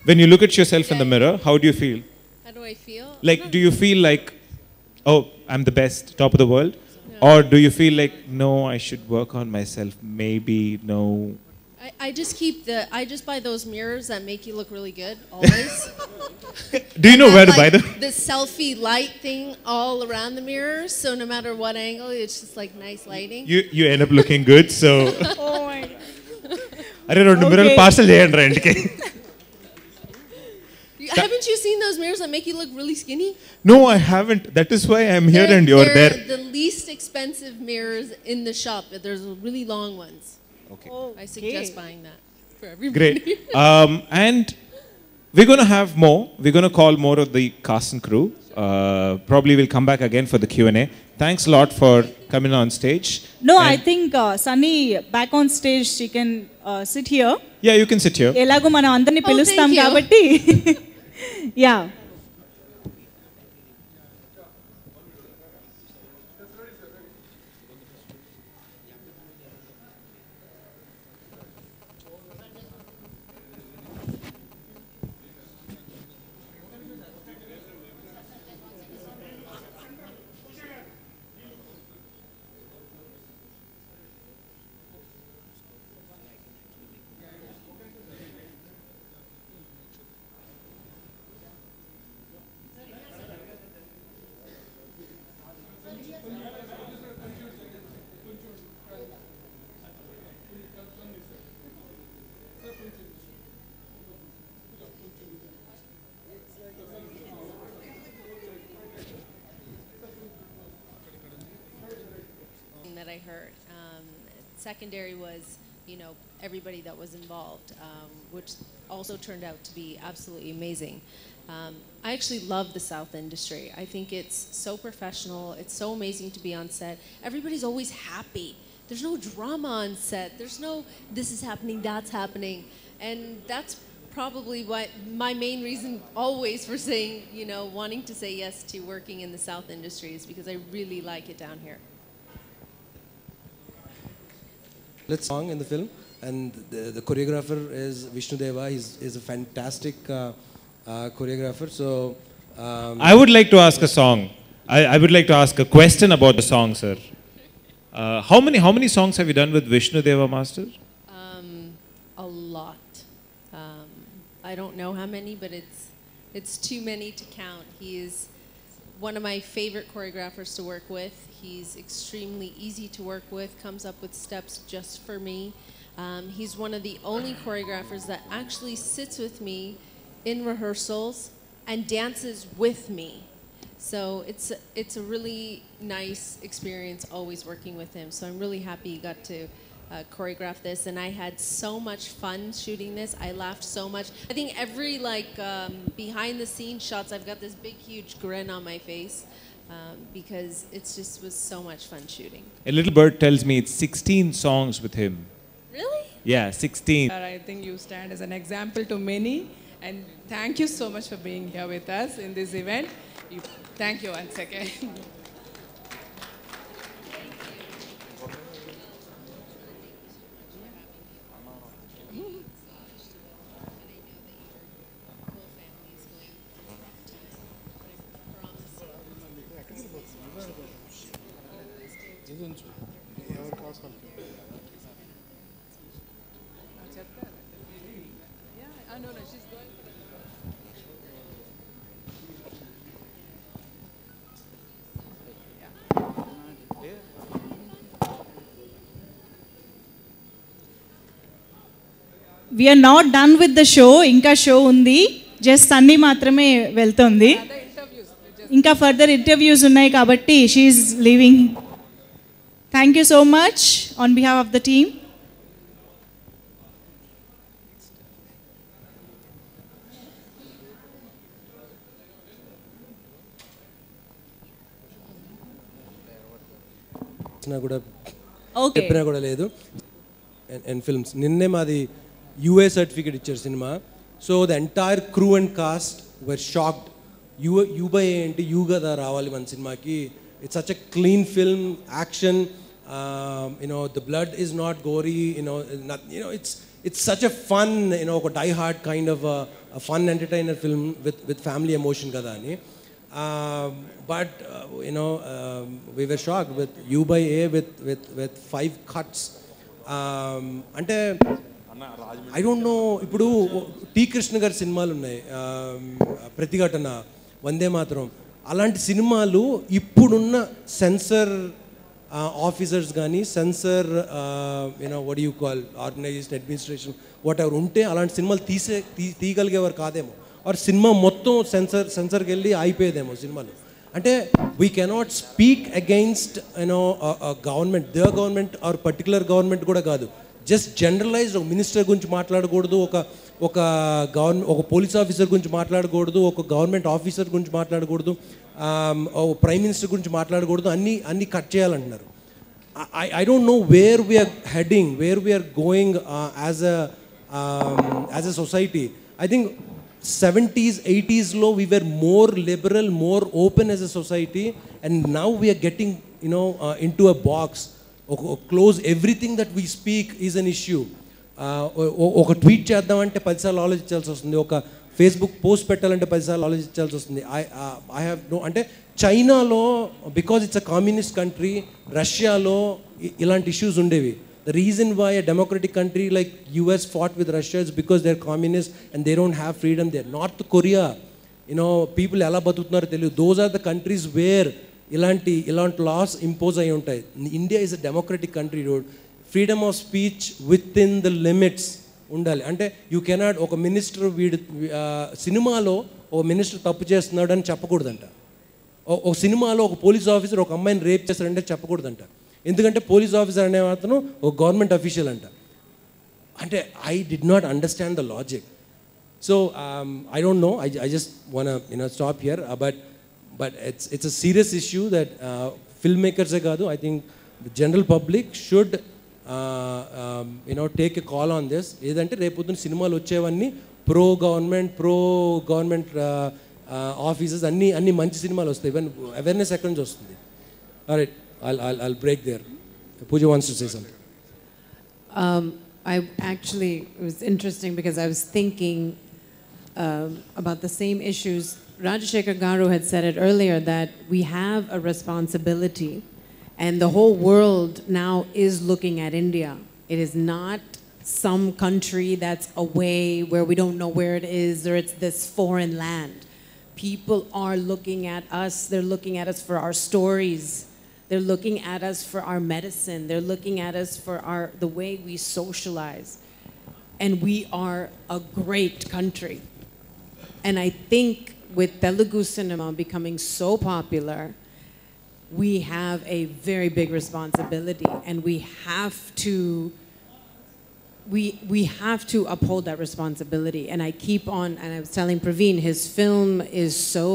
When you look at yourself in the mirror, how do you feel? How do I feel? Like, do you feel like, oh, I'm the best, top of the world? No. Or do you feel like, no, I should work on myself, maybe, no? I just buy those mirrors that make you look really good, always. Do you know where to buy them? The selfie light thing all around the mirrors, so no matter what angle, it's just like nice lighting. You end up looking good, so... Oh my God. Are rendu mirror parcel cheyandi indiki. Haven't you seen those mirrors that make you look really skinny? No, I haven't. That is why I'm here and you're there. They're the least expensive mirrors in the shop. There's really long ones. Okay. I suggest buying that for everybody. Great. And we're going to have more. We're going to call more of the cast and crew. Probably we'll come back again for the Q&A. Thanks a lot for coming on stage. No, I think Sunny back on stage, she can sit here. Yeah, you can sit here. Elago mana andarni pilustam kabatti. Yeah. That I heard. Secondary was, everybody that was involved, which also turned out to be absolutely amazing. I actually love the South industry. I think it's so professional. It's so amazing to be on set. Everybody's always happy. There's no drama on set. There's no this is happening, that's happening. And that's probably what my main reason always for saying, wanting to say yes to working in the South industry is because I really like it down here. Let's song in the film, and the choreographer is Vishnu Deva. He's a fantastic choreographer. So I would like to ask a song. I would like to ask a question about the song, sir. How many songs have you done with Vishnu Deva Master? A lot. I don't know how many, but it's too many to count. He is one of my favorite choreographers to work with. He's extremely easy to work with, comes up with steps just for me. He's one of the only choreographers that actually sits with me in rehearsals and dances with me. So it's a really nice experience always working with him. So I'm really happy he got to choreograph this, and I had so much fun shooting this. I laughed so much. I think every behind the scenes shots, I've got this big huge grin on my face because it just was so much fun shooting. A little bird tells me it's 16 songs with him. Really? Yeah, 16. I think you stand as an example to many, and thank you so much for being here with us in this event. Thank you once again. We are not done with the show. ఇంకా show ఉంది. Just Sunny మాత్రమే వెళ్తుంది. ఇంకా further interviews ఉన్నాయి కాబట్టి she is leaving. Thank you so much on behalf of the team. కూడా okay చెప్పినా కూడా లేదు. అండ్ ఫిల్మ్స్ నిన్నే మాది యూఏ సర్టిఫికేట్ ఇచ్చారు సినిమా. So the entire crew and cast were shocked. యూబై ఏంటి, యూ కదా రావాలి మన సినిమాకి. It's such a clean film, action, the blood is not gory, it's such a fun, ఒక die hard kind of fun entertainer film with family emotion కదా అని. But we were shocked with U by A with 5 cuts. అంటే I don't know. ఇప్పుడు టి కృష్ణ గారి సినిమాలు ఉన్నాయి, ప్రతిఘటన, వందే మాత్రం, అలాంటి సినిమాలు ఇప్పుడున్న సెన్సర్ ఆఫీసర్స్ కానీ censor what you call organisation administration whatever ఉంటే అలాంటి సినిమాలు తీయగలిగేవారు కాదేమో. ఆర్ సినిమా మొత్తం సెన్సర్కి వెళ్ళి అయిపోయేదేమో సినిమాలు. అంటే we cannot speak against government, the government are particular government కూడా కాదు. జస్ట్ జనరలైజ్డ్ ఒక మినిస్టర్ గురించి మాట్లాడకూడదు, ఒక పోలీస్ ఆఫీసర్ గురించి మాట్లాడకూడదు, ఒక గవర్నమెంట్ ఆఫీసర్ గురించి మాట్లాడకూడదు, ప్రైమ్ మినిస్టర్ గురించి మాట్లాడకూడదు, అన్నీ కట్ చేయాలంటున్నారు. I don't know where we're heading, where we're going as a society. I think 70s, 80s లో we were more liberal, more open as a society, and now we are getting into a box. Close everything that we speak is an issue. ఒక tweet చేద్దామంటే 10 సార్లు ఆలోచించాల్సి వస్తుంది, ఒక Facebook post పెట్టాలంటే 10 సార్లు ఆలోచించాల్సి వస్తుంది. I have no. అంటే చైనాలో because it's a communist country, రష్యాలో ఇలాంటి ఇష్యూస్ ఉండేవి. The reason why a democratic country like US fought with Russia is because they're communist and they don't have freedom there. North Korea, people ఎలా బతుకుతున్నారో తెలియదు. Those are the countries where ఇలాంటి laws impose అయి ఉంటాయి. India is a democratic country, dude. Freedom of speech within the limits ఉండాలి. అంటే you cannot ఒక minister సినిమాలో ఒక మినిస్టర్ తప్పు చేస్తున్నాడు అని చెప్పకూడదంట. ఒక సినిమాలో ఒక పోలీస్ ఆఫీసర్ ఒక అమ్మాయిని రేప్ చేస్తాడంటే చెప్పకూడదంట. ఎందుకంటే పోలీస్ ఆఫీసర్ అనే అతను ఒక గవర్నమెంట్ అఫీషియల్ అంట. అంటే I did not understand the logic. So I don't know, I just want stop here. But it's a serious issue that film మేకర్సే కాదు, I think general public should take a call on this. ఏదంటే రేపొద్దున సినిమాలు వచ్చేవన్నీ government offices అన్ని మంచి సినిమాలు వస్తాయి. Even awareness ఎక్కడి నుంచి వస్తుంది? Right, I'll break there. Pooja wants to say something. I actually, it was interesting because I was thinking about the same issues. Rajashekar Garu had said it earlier that we have a responsibility, and the whole world now is looking at India. It is not some country that's away where we don't know where it is, or it's this foreign land. People are looking at us. They're looking at us for our stories. They're looking at us for our medicine. They're looking at us for the way we socialize. And we are a great country. And I think with Telugu cinema becoming so popular, we have a very big responsibility, and we have to uphold that responsibility. And I keep on, and I was telling Praveen, his film is so,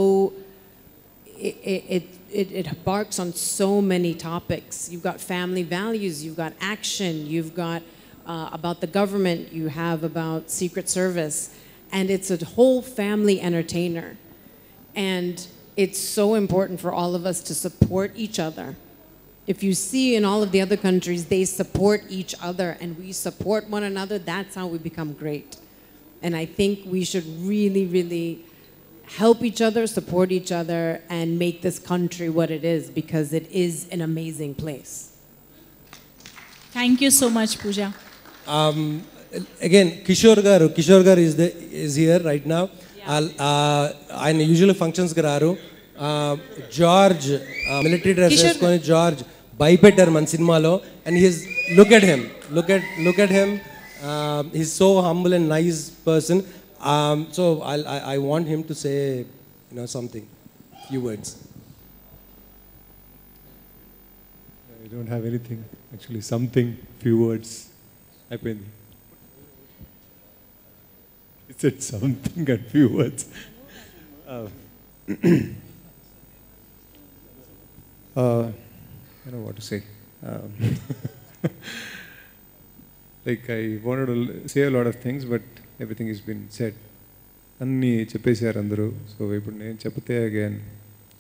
it embarks on so many topics. You've got family values, you've got action, you've got about the government, you have about Secret Service, and it's a whole family entertainer. And it's so important for all of us to support each other. If you see in all of the other countries, they support each other and we support one another. That's how we become great. And I think we should really, really help each other, support each other, and make this country what it is, because it is an amazing place. Thank you so much, Pooja. Again, Kishore Garu is here right now. ఆయన usual ఫంక్షన్స్కి రారు. George military dress వేసుకొని George భయపెట్టారు మన సినిమాలో. And he's look at him he's so humble and nice person. So I want him to say something, few words. I don't have anything, actually. Something, few words. అయిపోయింది. He said something and few words. I don't know what to say. Like I wanted to say a lot of things, but everything has been said. అన్నీ చెప్పేశారు అందరూ. So ఇప్పుడు నేను చెప్తే again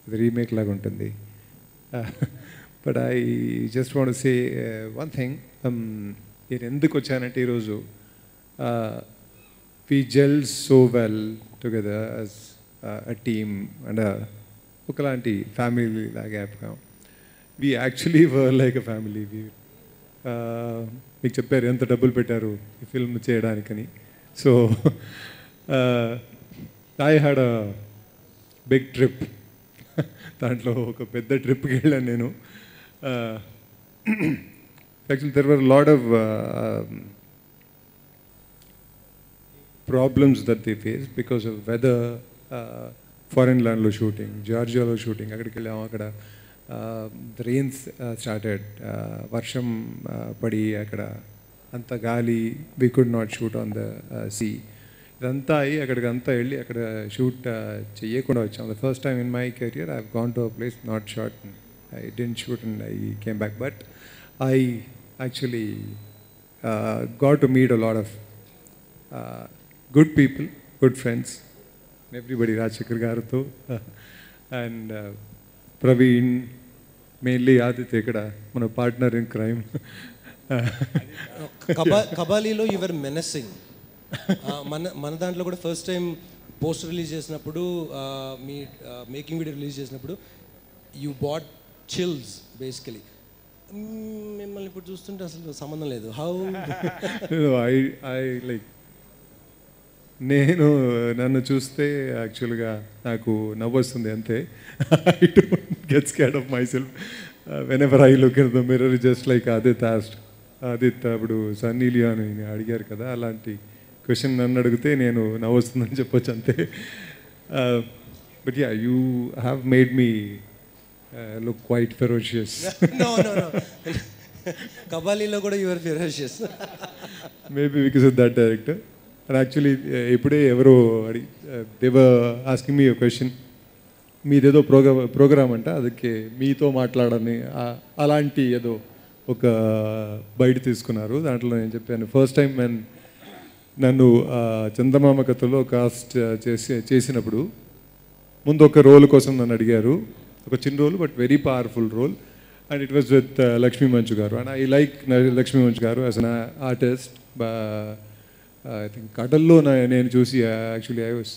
ఇది remake లాగా ఉంటుంది. But I just want to say one thing. నేను ఎందుకు వచ్చానంటే ఈరోజు we gelled so well together as a team and ఒకలాంటి ఫ్యామిలీ లాగా. we actually were like a family. మీకు చెప్పారు ఎంత డబ్బులు పెట్టారు ఈ ఫిల్మ్ చేయడానికని. So I had a big trip. దాంట్లో ఒక పెద్ద ట్రిప్కి వెళ్ళాను నేను. Actually, there were a lot of problems that they faced because of weather. Foreign land lo shooting, Georgia lo shooting. Akkadiki vellam akkada the rains started. Varsham padi akkada anta gali. We could not shoot on the sea. Idantha ayi akkadiki anta velli akkada shoot cheyakunda vacham. The first time in my career I have gone to a place not shot. I didn't shoot and I came back, but I actually got to meet a lot of good people, good friends, everybody, Rajashekar Garuto and Praveen, mainly Aditya ikkada mana partner in crime. కబాలీలో you were menacing. మన దాంట్లో కూడా first time poster release చేసినప్పుడు, మీ making video release చేసినప్పుడు you got chills basically. మిమ్మల్ని ఇప్పుడు చూస్తుంటే అసలు సంబంధం లేదు. హౌ ఐ లైక్ నేను నన్ను చూస్తే యాక్చువల్గా నాకు నవ్వు వస్తుంది అంతే. I don't get scared of my self whenever I look at the mirror. Just like Aadit అప్పుడు సన్నీ లియోన్ అడిగారు కదా, అలాంటి క్వశ్చన్ నన్ను అడిగితే నేను నవ్వు వస్తుందని చెప్పొచ్చు అంతే. But yeah, you have made me look quite ferocious. No. Kabali-lo kuda you are ferocious. Maybe because of that director. And actually, ippude evaro they were asking me a question. మీదేదో programme అంట, అదಕ್ಕೆ మీతో మాట్లాడని అలాంటి ఏదో ఒక బయట తీసుకున్నారు. దాంట్లో నేను చెప్పాను ఫస్ట్ టైం నన్ను చందమామ కథలో కాస్ట్ చేసినప్పుడు ముందు ఒక రోల్ కోసం నన్ను అడిగారు. ఒక చిన్న role but very powerful role. And it was with Lakshmi Manchu garu. And I like Lakshmi Manchu garu as an artist. I think కడల్లో నేను చూసి actually I was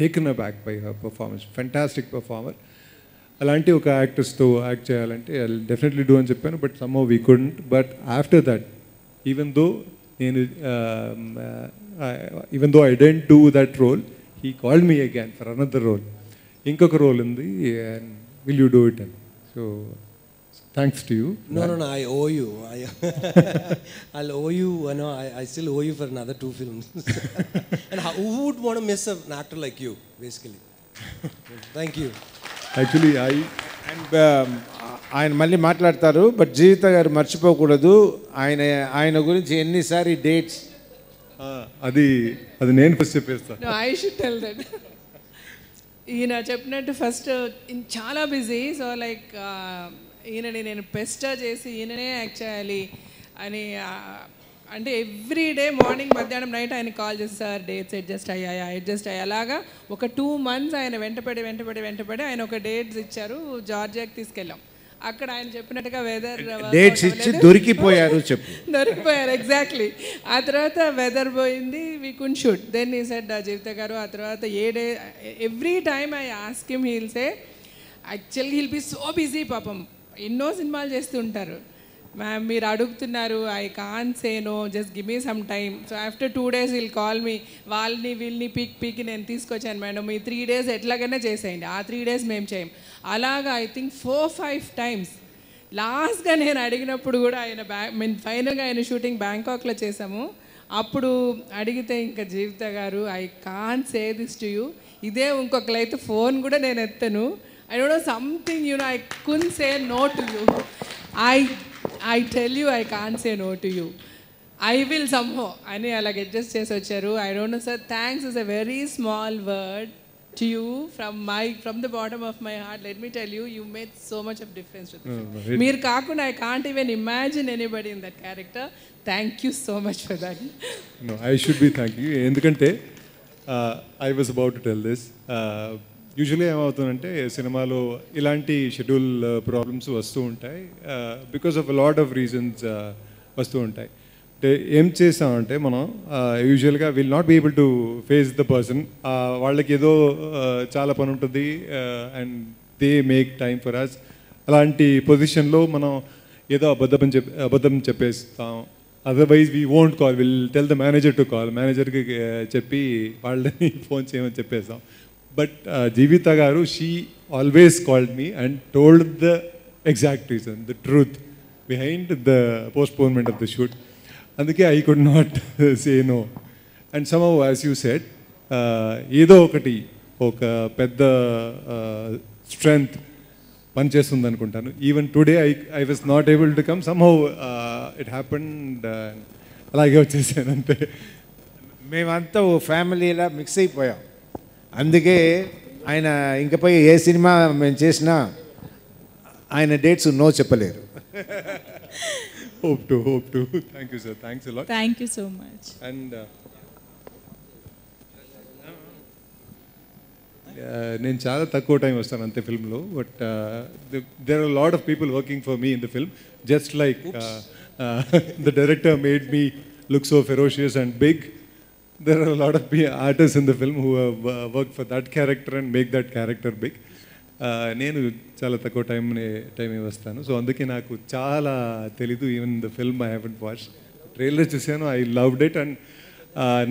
taken aback by her performance. Fantastic performer. అలాంటి ఒక యాక్టర్స్తో యాక్ట్ చేయాలంటే ఐ డెఫినెట్లీ డూ అని చెప్పాను. But somehow we couldn't. But after that even though I didn't do that role, he called me again for another role. ఇంకొక role ఉంది, and will you do it? And so thanks to you. No, I owe you. I'll owe you. I still owe you for another 2 films. And who would want to miss an actor like you, basically? Thank you. Actually, ఆయన మళ్ళీ మాట్లాడతారు. But జీవిత గారు మర్చిపోకూడదు, ఆయన గురించి ఎన్నిసారి dates అది నేను first చెప్పేస్తాను. I should tell that. ఈయన చెప్పినట్టు ఫస్ట్ చాలా బిజీ. సో లైక్ ఈయనని నేను పెస్టర్ చేసి ఈయననే యాక్ట్ చేయాలి అని, అంటే ఎవ్రీ డే మార్నింగ్ మధ్యాహ్నం నైట్ ఆయన కాల్ చేసి సార్ డేట్స్ అడ్జస్ట్ అయ్యాయి అలాగా ఒక 2 months ఆయన వెంటపడి ఆయన ఒక డేట్స్ ఇచ్చారు. జార్జియాకి తీసుకెళ్ళాం. అక్కడ ఆయన చెప్పినట్టుగా వెదర్ డేట్స్ ఇచ్చి దొరికిపోయారు ఎగ్జాక్ట్లీ. ఆ తర్వాత వెదర్ పోయింది, we could shoot. Then he said Jeevitha garu ఆ తర్వాత every time I ask him, he'll say actually he'll be so busy. పాపం ఎన్నో సినిమాలు చేస్తూ ఉంటారు. మ్యామ్ మీరు అడుగుతున్నారు, I can say no, just give me some time. So after 2 days will call me, వీళ్ళని పీకి నేను తీసుకొచ్చాను మేడం, ఈ 3 days ఎట్లాగైనా చేసేయండి. ఆ 3 days మేము చేయం. అలాగా ఐ థింక్ 4-5 times. లాస్ట్గా నేను అడిగినప్పుడు కూడా ఆయన ఫైనల్గా ఆయన షూటింగ్ బ్యాంకాక్లో చేసాము. అప్పుడు అడిగితే ఇంకా Jeevitha garu I can say this to you, ఇదే ఇంకొకరైతే ఫోన్ కూడా నేను ఎత్తను. I don't know something I couldn't say no to you. I tell you I can't say no to you. I will somehow. అని అలాగ అడ్జస్ట్ చేసి వచ్చారు. I don't know sir, thanks is a very small word to you from the bottom of my heart. Let me tell you, you made so much of difference with me. మీరు కాకుండా I can't even imagine anybody in that character. Thank you so much for that. No, I should be thanking you. ఎందుకంటే I was about to tell this. Usually ఏమవుతుందంటే సినిమాలో ఇలాంటి schedule problems వస్తూ ఉంటాయి. Because of lot of reasons వస్తూ ఉంటాయి. అంటే ఏం చేస్తామంటే మనం యూజువల్గా will not be able to face the person. వాళ్ళకి ఏదో చాలా పని ఉంటుంది and they make time for us. అలాంటి పొజిషన్లో మనం ఏదో అబద్ధం చెప్పేస్తాం. Otherwise we won't call, will tell the manager to call. మేనేజర్కి చెప్పి వాళ్ళని ఫోన్ చేయమని చెప్పేస్తాం. But Jeevita Garu, she always called me and told the exact reason, the truth behind the postponement of the shoot. Anduke I could not say no. And somehow, as you said, ఏదో ఒకటి ఒక పెద్ద strength పనిచేస్తుంది అనుకుంటాను. Even today I was not able to come. Somehow it happened. అలాగే వచ్చేసాను అంతే. మేమంతా ఓ ఫ్యామిలీలా మిక్స్ అయిపోయాం. అందుకే ఆయన ఇంకపై ఏ సినిమా మేము చేసినా ఆయన డేట్స్ నో చెప్పలేరు. hope to. Thank you sir. Thanks a lot. Thank you so much. And నేను చాలా తక్కువ టైం వస్తాను అంతే ఫిల్మ్లో. But there are a lot of people working for me in the film, just like the director made me look so ferocious and big. There are a lot of artists in the film who have worked for that character and make that character big. నేను చాలా తక్కువ time వస్తాను. So అందుకే నాకు చాలా తెలీదు. Even the film I haven't watch. Trailer చూసాను, I loved it. And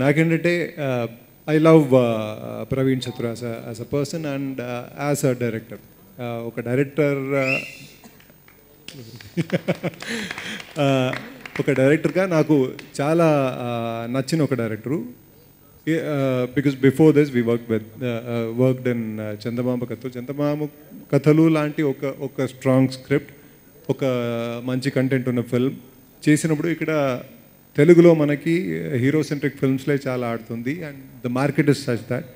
నాకేంటంటే I love Praveen Chatura as a person and as a director. ఒక డైరెక్టర్గా నాకు చాలా నచ్చిన ఒక director. Because before this we worked in Chandamama Kathalu లాంటి ఒక స్ట్రాంగ్ స్క్రిప్ట్, ఒక మంచి కంటెంట్ ఉన్న ఫిల్మ్ చేసినప్పుడు ఇక్కడ తెలుగులో మనకి హీరో సెంట్రిక్ ఫిల్మ్స్లే చాలా ఆడుతుంది. And the market is such that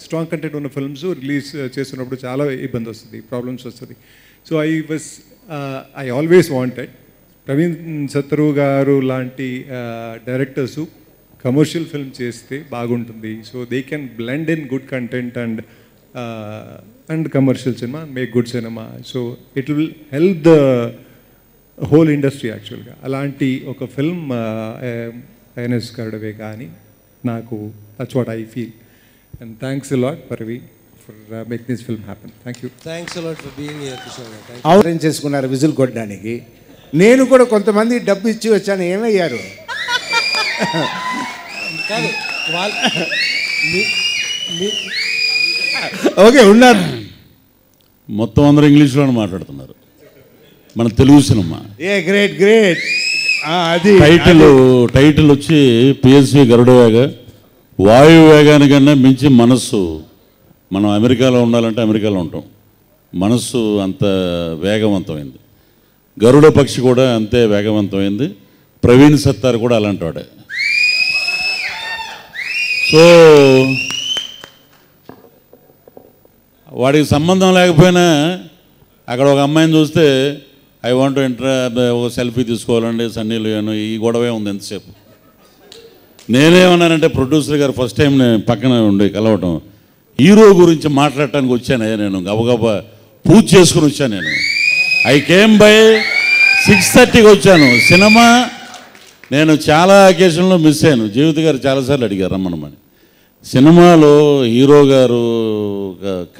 strong content ఉన్న ఫిల్మ్స్ రిలీజ్ చేస్తున్నప్పుడు చాలా ఇబ్బంది వస్తుంది, ప్రాబ్లమ్స్ వస్తుంది. So I always wanted Praveen Sattaru garu లాంటి డైరెక్టర్సు కమర్షియల్ ఫిల్మ్ చేస్తే బాగుంటుంది. So they can blend in good content and commercial cinema, make good cinema. So it will help the whole industry యాక్చువల్గా. అలాంటి ఒక ఫిల్మ్ ఎన్ఎస్ గారుడవే కానీ నాకు that's what I feel. And thanks a lot Parvi for making this film happen. Thank you. Thanks a lot for being here, Kishore. Thank you. అవరేంజ్ చేసుకున్నారు whistle కొట్టడానికి. నేను కూడా కొంతమంది డబ్బు ఇచ్చి వచ్చాను, ఏమయ్యారు? కాదు ఓకే ఉన్నారు. మొత్తం అందరూ ఇంగ్లీష్లోనే మాట్లాడుతున్నారు. మన తెలుగు సినిమా గ్రేట్ అది టైటిల్ వచ్చి పిఎస్వి గరుడవేగ. వాయు వేగానికన్నా మించి మనస్సు. మనం అమెరికాలో ఉండాలంటే అమెరికాలో ఉంటాం. మనస్సు అంత వేగవంతమైంది. గరుడ పక్షి కూడా అంతే వేగవంతమైంది. ప్రవీణ్ సత్తార్ కూడా అలాంటి వాడే. సో వాడికి సంబంధం లేకపోయినా అక్కడ ఒక అమ్మాయిని చూస్తే ఐ వాంట్ ఒక సెల్ఫీ తీసుకోవాలండి సన్నీ లియోన్, ఈ గొడవే ఉంది ఎంతసేపు. నేనేమన్నానంటే ప్రొడ్యూసర్ గారు ఫస్ట్ టైం నేను పక్కన ఉండి కలవటం, హీరో గురించి మాట్లాడటానికి వచ్చాను. నేను గబగబా పూజ చేసుకుని వచ్చాను. నేను ఐ కేమ్ బై 6:30కి వచ్చాను. సినిమా నేను చాలా అకేషన్లో మిస్ అయ్యాను. జీవిత గారు చాలాసార్లు అడిగారు రమ్మనమని. సినిమాలో హీరో గారు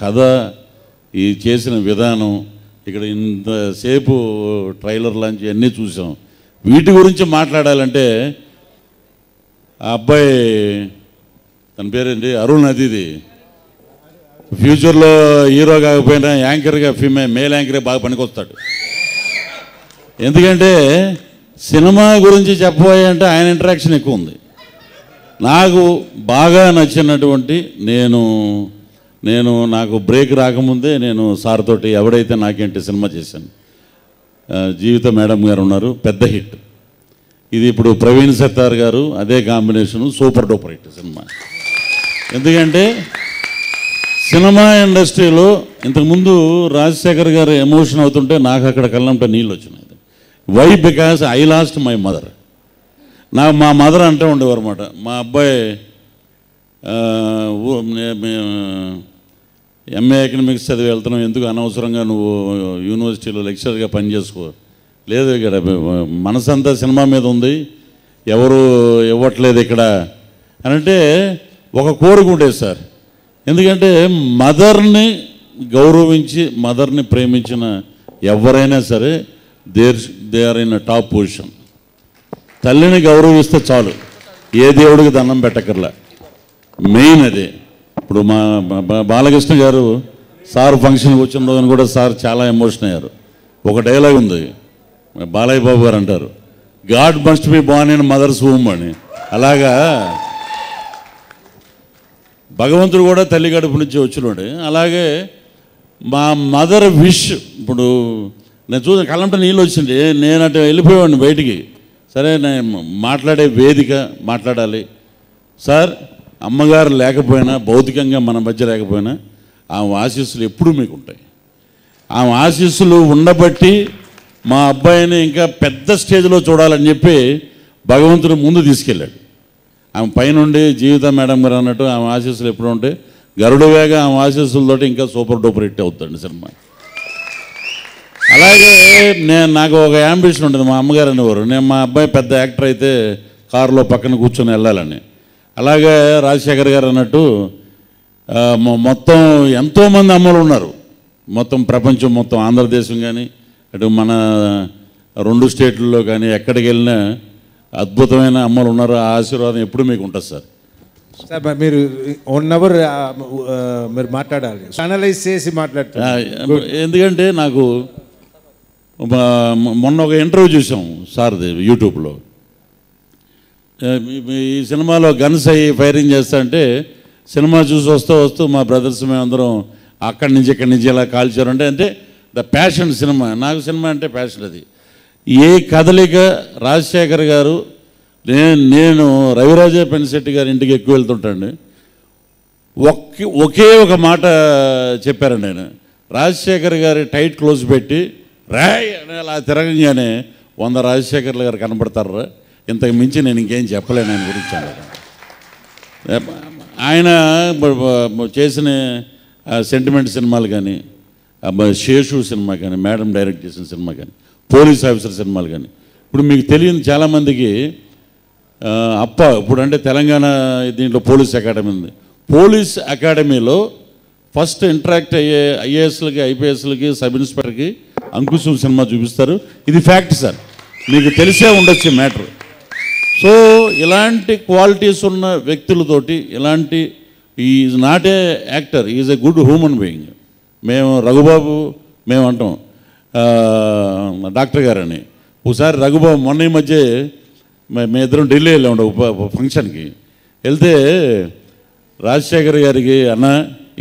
కథ, ఈ చేసిన విధానం, ఇక్కడ ఇంతసేపు ట్రైలర్ లాంచ్ అన్నీ చూసాం. వీటి గురించి మాట్లాడాలంటే ఆ అబ్బాయి తన పేరేంటి అరుణ్ అదిది ఫ్యూచర్లో హీరో కాకపోయినా యాంకర్గా మేల్ యాంకరే బాగా పనికొస్తాడు. ఎందుకంటే సినిమా గురించి చెప్పబోయంటే ఆయన ఇంటరాక్షన్ ఎక్కువ ఉంది. నాకు బాగా నచ్చినటువంటి నాకు బ్రేక్ రాకముందే నేను సార్ తోటి ఎవడైతే నాకేంటి సినిమా చేశాను. జీవిత మేడం గారు ఉన్నారు, పెద్ద హిట్. ఇది ఇప్పుడు ప్రవీణ్ సత్తార్ గారు, అదే combination, super duper hit cinema. ఎందుకంటే సినిమా ఇండస్ట్రీలో ఇంతకుముందు రాజశేఖర్ గారు ఎమోషన్ అవుతుంటే నాకు అక్కడ కళ్ళంట నీళ్ళు వచ్చినాయి. Why? Because I lost my mother. మా మదర్ అంటూ ఉండేవారు అన్నమాట, మా అబ్బాయి ఎంఏ ఎకనామిక్స్ చదివి వెళ్తున్నావు, ఎందుకు అనవసరంగా నువ్వు యూనివర్సిటీలో లెక్చరర్గా పనిచేసుకో. లేదు, ఇక్కడ మనసంతా సినిమా మీద ఉంది, ఎవరు ఇవ్వట్లేదు ఇక్కడ అని అంటే ఒక కోరిక ఉండేది సార్. ఎందుకంటే మదర్ని గౌరవించి మదర్ని ప్రేమించిన ఎవరైనా సరే they are in top position. తల్లిని గౌరవిస్తే చాలు, ఏ దేవుడికి దండం పెట్టకర్లా. మెయిన్ అదే. ఇప్పుడు మా బాలకృష్ణ గారు సార్ ఫంక్షన్కి వచ్చిన రోజున కూడా సార్ చాలా ఎమోషన్ అయ్యారు. ఒక డైలాగ్ ఉంది, బాలయ్య బాబు గారు అంటారు, God must be born in mothers womb అని. అలాగా భగవంతుడు కూడా తల్లి గడుపు నుంచి వచ్చినాడు. అలాగే మా మదర్ విష్. ఇప్పుడు నేను చూసిన కళ్ళంట నీళ్ళు వచ్చింది, నేను అటు వెళ్ళిపోయేవాడిని బయటికి. సరే, నేను మాట్లాడే వేదిక మాట్లాడాలి సార్. అమ్మగారు లేకపోయినా, భౌతికంగా మన మధ్య లేకపోయినా, ఆమె ఆశీస్సులు ఎప్పుడూ మీకు ఉంటాయి. ఆమె ఆశీస్సులు ఉండబట్టి మా అబ్బాయిని ఇంకా పెద్ద స్టేజ్లో చూడాలని చెప్పి భగవంతుడు ముందు తీసుకెళ్ళాడు. ఆమె పైనుండి జీవిత మేడం గారు అన్నట్టు ఆమె ఆశీస్సులు ఎప్పుడు ఉంటాయి. గరుడవేగ ఆమె ఆశీస్సులతోటి ఇంకా సూపర్ డూపర్ హిట్ అవుతుంది సినిమా. అలాగే నాకు ఒక యాంబిషన్ ఉంటుంది. మా అమ్మగారు అనేవారు, మా అబ్బాయి పెద్ద యాక్టర్ అయితే కారులో పక్కన కూర్చొని వెళ్ళాలని. అలాగే రాజశేఖర్ గారు అన్నట్టు మొత్తం ఎంతోమంది అమ్మలు ఉన్నారు. మొత్తం ప్రపంచం మొత్తం, ఆంధ్రదేశం కానీ అటు మన 2 స్టేట్లలో కానీ ఎక్కడికి వెళ్ళినా అద్భుతమైన అమ్మలు ఉన్నారు. ఆ ఆశీర్వాదం ఎప్పుడు మీకు ఉంటుంది సార్. సార్ మీరు 1 అవర్ మీరు మాట్లాడాలి, అనలైజ్ చేసి మాట్లాడతారు. ఎందుకంటే నాకు మొన్న ఒక ఇంటర్వ్యూ చూసాం సార్ది యూట్యూబ్లో. ఈ సినిమాలో గన్స్ అయ్యి ఫైరింగ్ చేస్తా అంటే సినిమా చూసి వస్తూ మా బ్రదర్స్ మేమందరం అక్కడి నుంచి ఇక్కడి నుంచి ఇలా కాల్చారంటే అంటే ద ప్యాషన్ సినిమా. నాకు సినిమా అంటే ప్యాషన్. అది ఏ కదలిక రాజశేఖర్ గారు, నేను రవిరాజ పెన్శెట్టి గారి ఇంటికి ఎక్కువ వెళ్తుంటాండి. ఒకే ఒక మాట చెప్పారండి ఆయన. రాజశేఖర్ గారి టైట్ క్లోజ్ పెట్టి రాయ్ అని అలా తిరగంగానే 100 రాజశేఖర్లు గారు కనబడతారా, ఇంతకు మించి నేను ఇంకేం చెప్పలేను ఆయన గురించి అన్నారు. ఆయన చేసిన సెంటిమెంట్ సినిమాలు కానీ, శేషు సినిమా కానీ, మేడం డైరెక్ట్ చేసిన సినిమా కానీ, పోలీస్ ఆఫీసర్ సినిమాలు కానీ, ఇప్పుడు మీకు తెలియని చాలామందికి ఇప్పుడు అంటే తెలంగాణ దీంట్లో పోలీస్ అకాడమీ ఉంది. పోలీస్ అకాడమీలో ఫస్ట్ ఇంటరాక్ట్ అయ్యే ఐఏఎస్లకి, ఐపీఎస్లకి, సబ్ ఇన్స్పెక్టర్కి అంకుశం సినిమా చూపిస్తారు. ఇది ఫ్యాక్ట్ సార్, మీకు తెలిసే ఉండొచ్చు మ్యాటర్. సో ఇలాంటి క్వాలిటీస్ ఉన్న వ్యక్తులతోటి, ఇలాంటి is not a actor, is a good human being. మేము రఘుబాబు మేము అంటాం డాక్టర్ గారని. ఒకసారి రఘుబాబు మొన్న ఈ మధ్య మేము ఇద్దరం ఢిల్లీ వెళ్ళాము ఒక ఫంక్షన్కి. వెళ్తే రాజశేఖర్ గారికి అన్న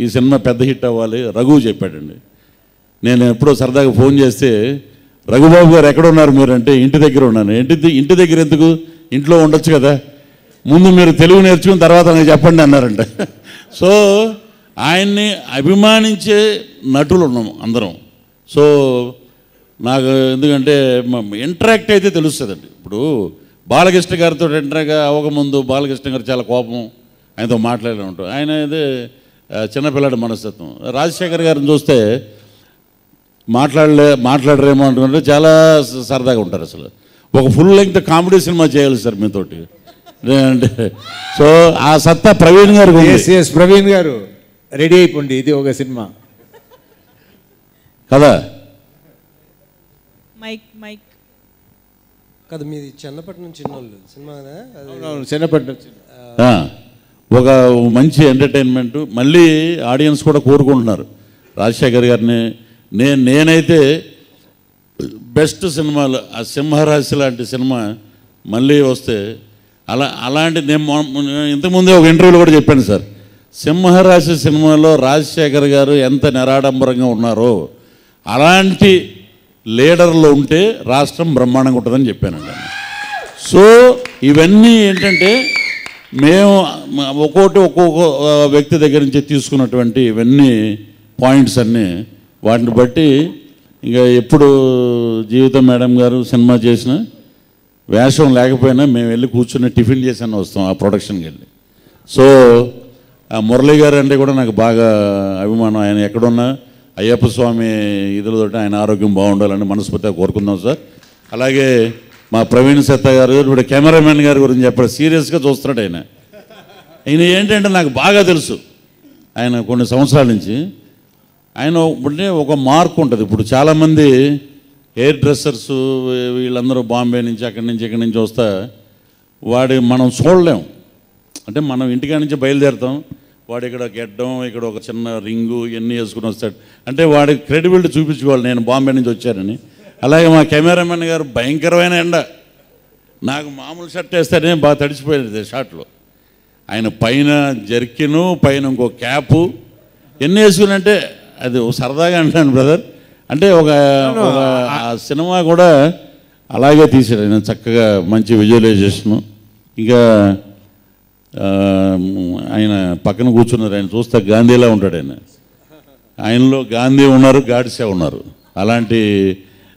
ఈ సినిమా పెద్ద హిట్ అవ్వాలి రఘు చెప్పాడండి. నేను ఎప్పుడో సరదాగా ఫోన్ చేస్తే రఘుబాబు గారు ఎక్కడ ఉన్నారు మీరు అంటే ఇంటి దగ్గర ఉన్నాను. ఇంటి దగ్గర ఎందుకు, ఇంట్లో ఉండొచ్చు కదా, ముందు మీరు తెలుగు నేర్చుకున్న తర్వాత నాకు చెప్పండి అన్నారంట. సో ఆయన్ని అభిమానించే నటులు ఉన్నాం అందరం. సో నాకు ఎందుకంటే ఇంటరాక్ట్ అయితే తెలుస్తుందండి. ఇప్పుడు బాలకృష్ణ గారితో ఇంటరాక్ట్ అవ్వకముందు బాలకృష్ణ గారు చాలా కోపం, ఆయనతో మాట్లాడే ఉంటాం. ఆయన అయితే చిన్నపిల్లాడి మనస్తత్వం. రాజశేఖర్ గారిని చూస్తే మాట్లాడరేమో అంటుకుంటే చాలా సరదాగా ఉంటారు. అసలు ఒక ఫుల్ లెంగ్త్ కామెడీ సినిమా చేయాలి సార్ మీతోటి అంటే. సో ఆ సత్తా ప్రవీణ్ గారు, ప్రవీణ్ గారు రెడీ అయిపోండి, ఇది ఒక సినిమా కదా. మైక్ కదా మీది చిన్నపట్నం చిన్నోళ్ళు సినిమా కదా, చిన్నపట్నం ఒక మంచి ఎంటర్టైన్మెంట్. మళ్ళీ ఆడియన్స్ కూడా కోరుకుంటున్నారు రాజశేఖర్ గారిని. నేనైతే బెస్ట్ సినిమాలు ఆ సింహరాశి లాంటి సినిమా మళ్ళీ వస్తే అలాంటి నేను ఇంతకుముందే ఒక ఇంటర్వ్యూలో కూడా చెప్పాను సార్, సింహరాశి సినిమాలో రాజశేఖర్ గారు ఎంత నిరాడంబరంగా ఉన్నారో అలాంటి లీడర్లు ఉంటే రాష్ట్రం బ్రహ్మాండంగా ఉంటుందని చెప్పానండి. సో ఇవన్నీ ఏంటంటే మేము ఒక్కొక్క వ్యక్తి దగ్గర నుంచి తీసుకున్నటువంటి ఇవన్నీ పాయింట్స్ అన్నీ, వాటిని బట్టి ఇంకా ఎప్పుడు జీవితం మేడం గారు సినిమా చేసిన వేషం లేకపోయినా మేము వెళ్ళి కూర్చుని టిఫిన్ చేసాను వస్తాం ఆ ప్రొడక్షన్కి వెళ్ళి. సో ఆ మురళీ గారు అంటే కూడా నాకు బాగా అభిమానం. ఆయన ఎక్కడున్నా అయ్యప్ప స్వామి ఇదులతోటి ఆయన ఆరోగ్యం బాగుండాలని మనస్ఫూర్తిగా కోరుకుందాం సార్. అలాగే మా ప్రవీణ్ సత్తా గారు ఇప్పుడు కెమెరామెన్ గారి గురించి చెప్పాడు, సీరియస్గా చూస్తున్నాడు ఆయన. ఏంటంటే నాకు బాగా తెలుసు ఆయన కొన్ని సంవత్సరాల నుంచి. ఆయన అంటే ఒక మార్క్ ఉంటుంది. ఇప్పుడు చాలామంది హెయిర్ డ్రెస్సర్స్ వీళ్ళందరూ బాంబే నుంచి అక్కడి నుంచి ఇక్కడి నుంచి వస్తా మనం చూడలేం. అంటే మనం ఇంటికాడ నుంచి బయలుదేరుతాం, వాడు ఇక్కడ గెడ్డం, ఇక్కడ ఒక చిన్న రింగు ఇవన్నీ వేసుకుని వస్తాడు. అంటే వాడికి క్రెడిబిలిటీ చూపించుకోవాలి నేను బాంబే నుంచి వచ్చానని. అలాగే మా కెమెరామెన్ గారు భయంకరమైన ఎండ, నాకు మామూలు షర్ట్ వేస్తేనే బాగా తడిచిపోయింది షార్ట్లో. ఆయన పైన జర్కిను, పైన ఇంకో క్యాపు ఎన్ని వేసుకునంటే అది సరదాగా అంటాను బ్రదర్. అంటే ఒక సినిమా కూడా అలాగే తీసాడు ఆయన, చక్కగా మంచి విజువలైజేషను. ఇంకా ఆయన పక్కన కూర్చున్నారు, ఆయన చూస్తే గాంధీలా ఉంటాడు ఆయన. ఆయనలో గాంధీ ఉన్నారు, గాడ్సే ఉన్నారు. అలాంటి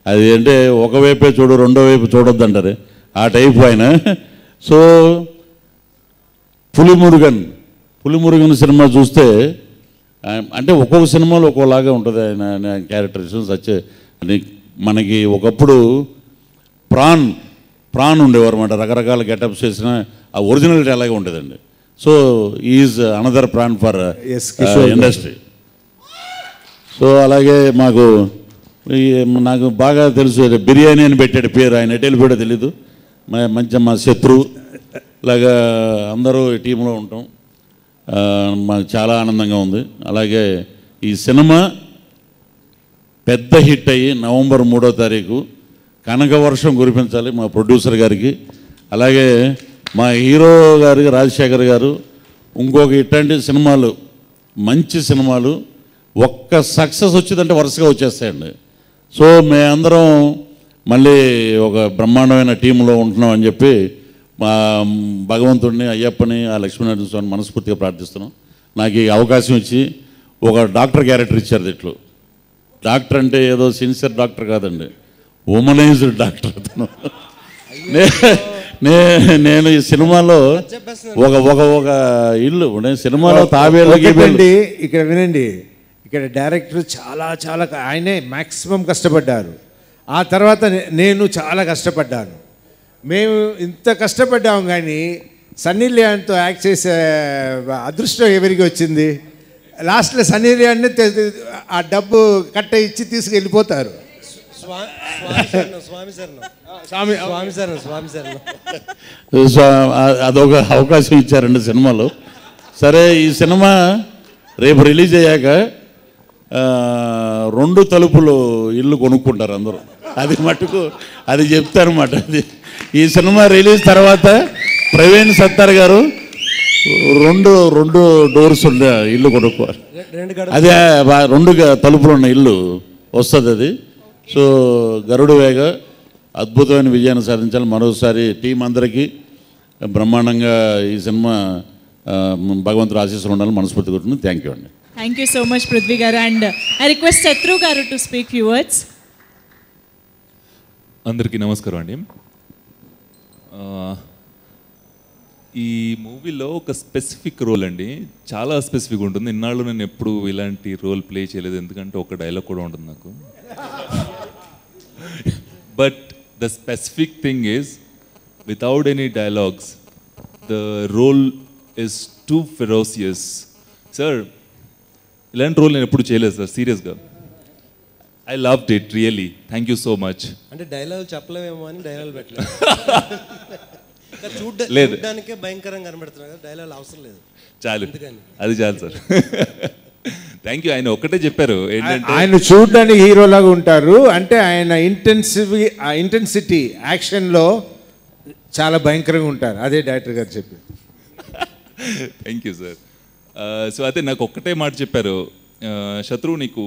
అది అంటే ఒకవైపే చూడు రెండో వైపు చూడొద్దు అంటారు, ఆ టైపు ఆయన. సో పులిమురుగన్ సినిమా చూస్తే అంటే ఒక్కొక్క సినిమాలో ఒక్కోలాగా ఉంటుంది ఆయన క్యారెక్టరేషన్. మనకి ఒకప్పుడు ప్రాన్ ఉండేవారు అన్నమాట, రకరకాల గెటప్స్ చేసిన ఆ ఒరిజినాలిటీ అలాగే ఉండేదండి. సో ఈజ్ అనదర్ ప్రాన్ ఫర్ ఇండస్ట్రీ. సో అలాగే నాకు బాగా తెలుసు బిర్యానీ అని పెట్టాడు పేరు, ఆయన ఎటు వెళ్ళిపోయాడో తెలీదు. మంచి మా శత్రు లాగా అందరూ ఈ టీంలో ఉంటాం, మాకు చాలా ఆనందంగా ఉంది. అలాగే ఈ సినిమా పెద్ద హిట్ అయ్యి నవంబర్ 3వ తారీఖు కనకవర్షం కురిపించాలి మా ప్రొడ్యూసర్ గారికి. అలాగే మా హీరో గారికి రాజశేఖర్ గారు ఇంకొక ఇట్లాంటి సినిమాలు, మంచి సినిమాలు ఒక్క సక్సెస్ వచ్చిందంటే వరుసగా వచ్చేస్తాయండి. సో మేమందరం మళ్ళీ ఒక బ్రహ్మాండమైన టీంలో ఉంటున్నాం అని చెప్పి మా భగవంతుడిని, అయ్యప్పని, ఆ లక్ష్మీనరసింహ స్వామిని మనస్ఫూర్తిగా ప్రార్థిస్తున్నాం. నాకు ఈ అవకాశం ఇచ్చి ఒక డాక్టర్ క్యారెక్టర్ ఇచ్చారు దీంట్లో. డాక్టర్ అంటే ఏదో సిన్సియర్ డాక్టర్ కాదండి, ఉమనైజ్డ్ డాక్టర్ అతను. నేను ఈ సినిమాలో ఒక ఒక ఒక ఇల్లు నేను సినిమాలో తాబేలు ఇక్కడ వినండి, ఇక్కడ డైరెక్టర్ చాలా చాలా ఆయనే మ్యాక్సిమం కష్టపడ్డారు. ఆ తర్వాత నేను చాలా కష్టపడ్డాను. మేము ఇంత కష్టపడ్డాము కానీ సన్నీ లియోన్తో యాక్ట్ చేసే అదృష్టం ఎవరికి వచ్చింది? లాస్ట్లో సన్నీ లియోన్ని ఆ డబ్బు కట్ట ఇచ్చి తీసుకెళ్ళిపోతారు. అదొక అవకాశం ఇచ్చారండి సినిమాలో. సరే, ఈ సినిమా రేపు రిలీజ్ అయ్యాక 2 తలుపులు ఇల్లు కొనుక్కుంటారు అందరూ. అది మటుకు అది చెప్తారన్నమాట. అది ఈ సినిమా రిలీజ్ తర్వాత ప్రవీణ్ సత్తార్ గారు 2 డోర్స్ ఉన్న ఇల్లు కొనుక్కోవాలి. అదే 2 తలుపులు ఉన్న ఇల్లు వస్తుంది అది. సో గరుడు వేగ అద్భుతమైన విజయాన్ని సాధించాలి. మరోసారి టీం అందరికీ బ్రహ్మాండంగా ఈ సినిమా భగవంతుడు ఆశీస్సులు ఉండాలని మనస్ఫూర్తి కోరుతున్నాను. థ్యాంక్ యూ అండి. Thank you so much Prithvi garu. And I request శత్రు గారు టు స్పీక్ ఫ్యూ వర్డ్స్. అందరికీ నమస్కారం అండి. ఈ మూవీలో ఒక స్పెసిఫిక్ రోల్ అండి, చాలా స్పెసిఫిక్ ఉంటుంది. ఇన్నాళ్ళు నేను ఎప్పుడు ఇలాంటి రోల్ ప్లే చేయలేదు, ఎందుకంటే ఒక డైలాగ్ కూడా ఉంటుంది నాకు. But the specific thing is without any dialogues the role is too ferocious. Sir, ఇలాంటి రోల్ నేను ఎప్పుడు చేయలేదు సార్, సీరియస్గా. I loved it really. Thank you so much. అంటే డైలాగ్ చెప్పలేమేమో అని డైలాగ్ పెట్టలేదు. లేదు, చూడడానికే భయంకరంగా కనబడుతున్నారు కదా, డైలాగ్ అవసరం లేదు. చాలు, అది చాలు సార్. Thank you. ఆయన ఒక్కటే చెప్పారు ఏంటంటే ఆయన చూడడానికి హీరోలాగా ఉంటారు, అంటే ఆయన ఇంటెన్సిటీ యాక్షన్లో చాలా భయంకరంగా ఉంటారు. అదే డైరెక్టర్ గారు చెప్పారు. Thank you sir. సో అయితే నాకు ఒక్కటే మాట చెప్పారు, శత్రువు నీకు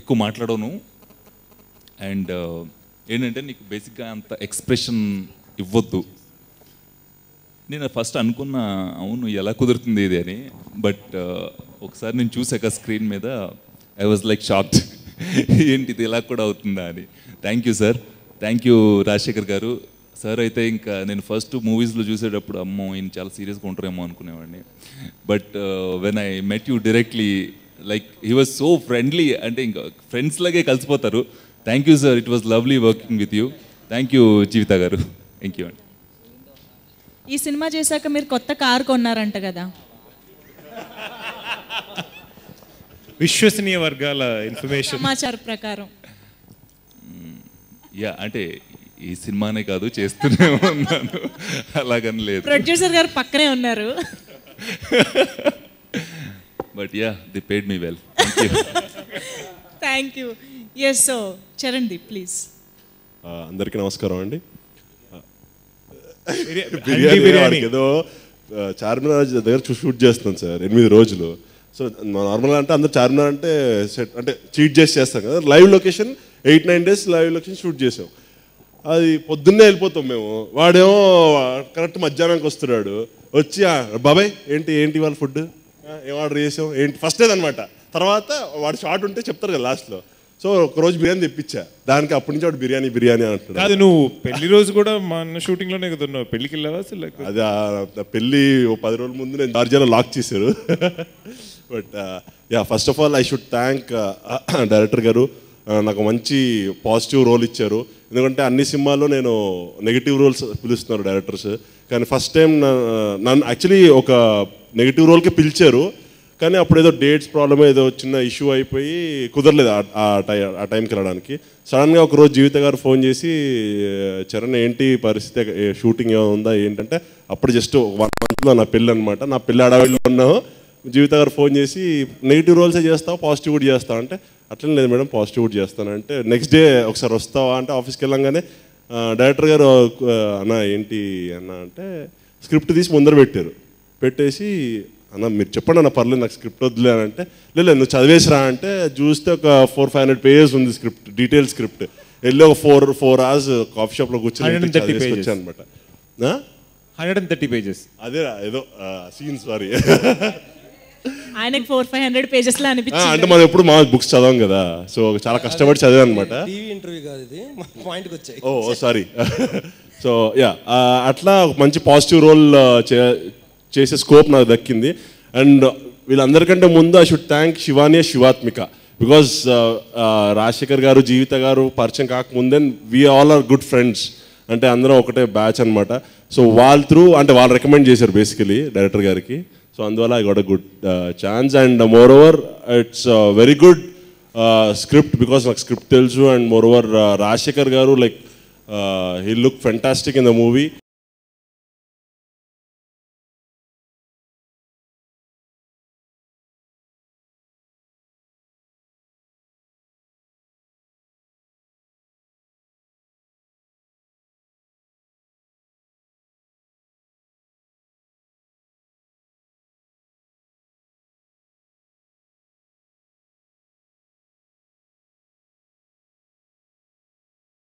ఎక్కువ మాట్లాడను, అండ్ ఏంటంటే నీకు బేసిక్గా అంత ఎక్స్ప్రెషన్ ఇవ్వద్దు. నేను ఫస్ట్ అనుకున్నా అవును ఎలా కుదురుతుంది ఇది అని, బట్ ఒకసారి నేను చూసాక స్క్రీన్ మీద ఐ వాజ్ లైక్ షాక్డ్, ఏంటిది ఇలా కూడా అవుతుందా అని. Thank you sir. Thank you Rajasekhar గారు. సార్ అయితే ఇంకా నేను ఫస్ట్ మూవీస్లో చూసేటప్పుడు అమ్మో ఈయన చాలా సీరియస్గా ఉంటారేమో అనుకునేవాడిని. But when I met you directly, like he was so friendly, అంటే ఇంకా ఫ్రెండ్స్ లాగే కలిసిపోతారు. Thank you sir. It was lovely working with you. Thank you Jeevitha garu. Thank you అండి. ఈ సినిమా చేశాక మీరు కొత్త కారు కొన్నారంట కదా? విశ్వసనీయ వర్గాల ఇన్ఫర్మేషన్ సమాచారం ప్రకారం. యా, అంటే ఈ సినిమానే కాదు చేస్తూనే ఉన్నాను, అలాగని లేదు. ప్రొడ్యూసర్ గారు పక్కనే ఉన్నారు. But yeah, they paid me well. Thank you. Yes, so Charandeep please. అందరికీ నమస్కారం అండి. బిర్యానీ ఏదో చార్మినార్ దగ్గర షూట్ చేస్తున్నాం సార్ 8 రోజులు. సో నార్మల్గా అంటే అందరు చార్మినార్ అంటే సెట్ అంటే చీట్ చేసి చేస్తాం కదా. Live location 8-9 days live location shoot చేసాం. అది పొద్దున్నే వెళ్ళిపోతాం మేము. వాడేమో కరెక్ట్ మధ్యాహ్నానికి వస్తున్నాడు. వచ్చి బాబాయ్ ఏంటి వాళ్ళ ఫుడ్ ఏం ఆర్డర్ చేసాం ఏంటి ఫస్ట్ అనమాట. తర్వాత వాడు షార్ట్ ఉంటే చెప్తారు కదా లాస్ట్లో. సో ఒకరోజు బిర్యానీ తెప్పించా, దానికి అప్పటి నుంచి వాడు బిర్యానీ అంటాడు. కాదు, నువ్వు పెళ్లి రోజు కూడా మన షూటింగ్లోనే కదా ఉన్నావు, పెళ్లికి వెళ్ళావా అసలు? అది పెళ్ళి 10 రోజుల ముందు నేను జార్జియాలో లాక్ చేశారు. But yeah, first of all I should thank director గారు. నాకు మంచి పాజిటివ్ రోల్ ఇచ్చారు. ఎందుకంటే అన్ని సినిమాల్లో నేను నెగిటివ్ రోల్స్ పిలుస్తున్నారు డైరెక్టర్స్, కానీ ఫస్ట్ టైం నన్ను యాక్చువల్లీ ఒక నెగిటివ్ రోల్కి పిలిచారు. కానీ అప్పుడు ఏదో డేట్స్ ప్రాబ్లమ్ ఏదో చిన్న ఇష్యూ అయిపోయి కుదరలేదు ఆ టైంకి వెళ్ళడానికి. సడన్గా ఒకరోజు జీవిత గారు ఫోన్ చేసి, చరణ్ ఏంటి పరిస్థితి, షూటింగ్ ఏమైనా ఉందా ఏంటంటే, అప్పుడు జస్ట్ 1 monthలో నా పెళ్ళి అనమాట. నా పెళ్ళి అడవిలో ఉన్నావు. జీవిత గారు ఫోన్ చేసి నెగిటివ్ రోల్సే చేస్తావు, పాజిటివ్ కూడా చేస్తావు అంటే, అట్లనే లేదు మేడం పాజిటివ్ కూడా చేస్తానంటే, నెక్స్ట్ డే ఒకసారి వస్తావా అంటే ఆఫీస్కి వెళ్ళంగానే డైరెక్టర్ గారు అన్న ఏంటి అన్న అంటే స్క్రిప్ట్ తీసి ముందర పెట్టేసి అన్న మీరు చెప్పండి అన్న పర్లేదు నాకు స్క్రిప్ట్ వద్దులే అని అంటే, లేదు నువ్వు చదివేసిరా అంటే చూస్తే ఒక 400-500 pages ఉంది స్క్రిప్ట్, డీటెయిల్ స్క్రిప్ట్. వెళ్ళి ఒక 4 hours కాఫీ షాప్లో కూర్చొని వచ్చాను అనమాట. 130 pages అదే ఏదో సీన్ సారీ ఆయనకి 400-500 పేజెస్లో అంటే అనిపించింది. మనం ఎప్పుడు మా బుక్స్ చదవం కదా, సో చాలా కష్టపడి చదివాను అనమాట. టీవీ ఇంటర్వ్యూ కాదు ఇది, పాయింట్కి వచ్చాయి. ఓ సారీ. సో యా, అట్లా ఒక మంచి పాజిటివ్ రోల్ చేసే స్కోప్ నాకు దక్కింది. అండ్ వీళ్ళందరికంటే ముందు I should thank Shivani Shivatmika, because Rajasekhar garu Jeevitha garu పరిచయం కాకముందే we all are good friends, అంటే అందరం ఒకటే బ్యాచ్ అనమాట. సో వాళ్ళ త్రూ అంటే వాళ్ళు రికమెండ్ చేశారు బేసికలీ డైరెక్టర్ గారికి. సో అందువల్ల I got a good chance. And more over it's very good script, because నాకు స్క్రిప్ట్ తెలుసు. అండ్ మోర్ ఓవర్ రాజశేఖర్ గారు like he look fantastic in the movie.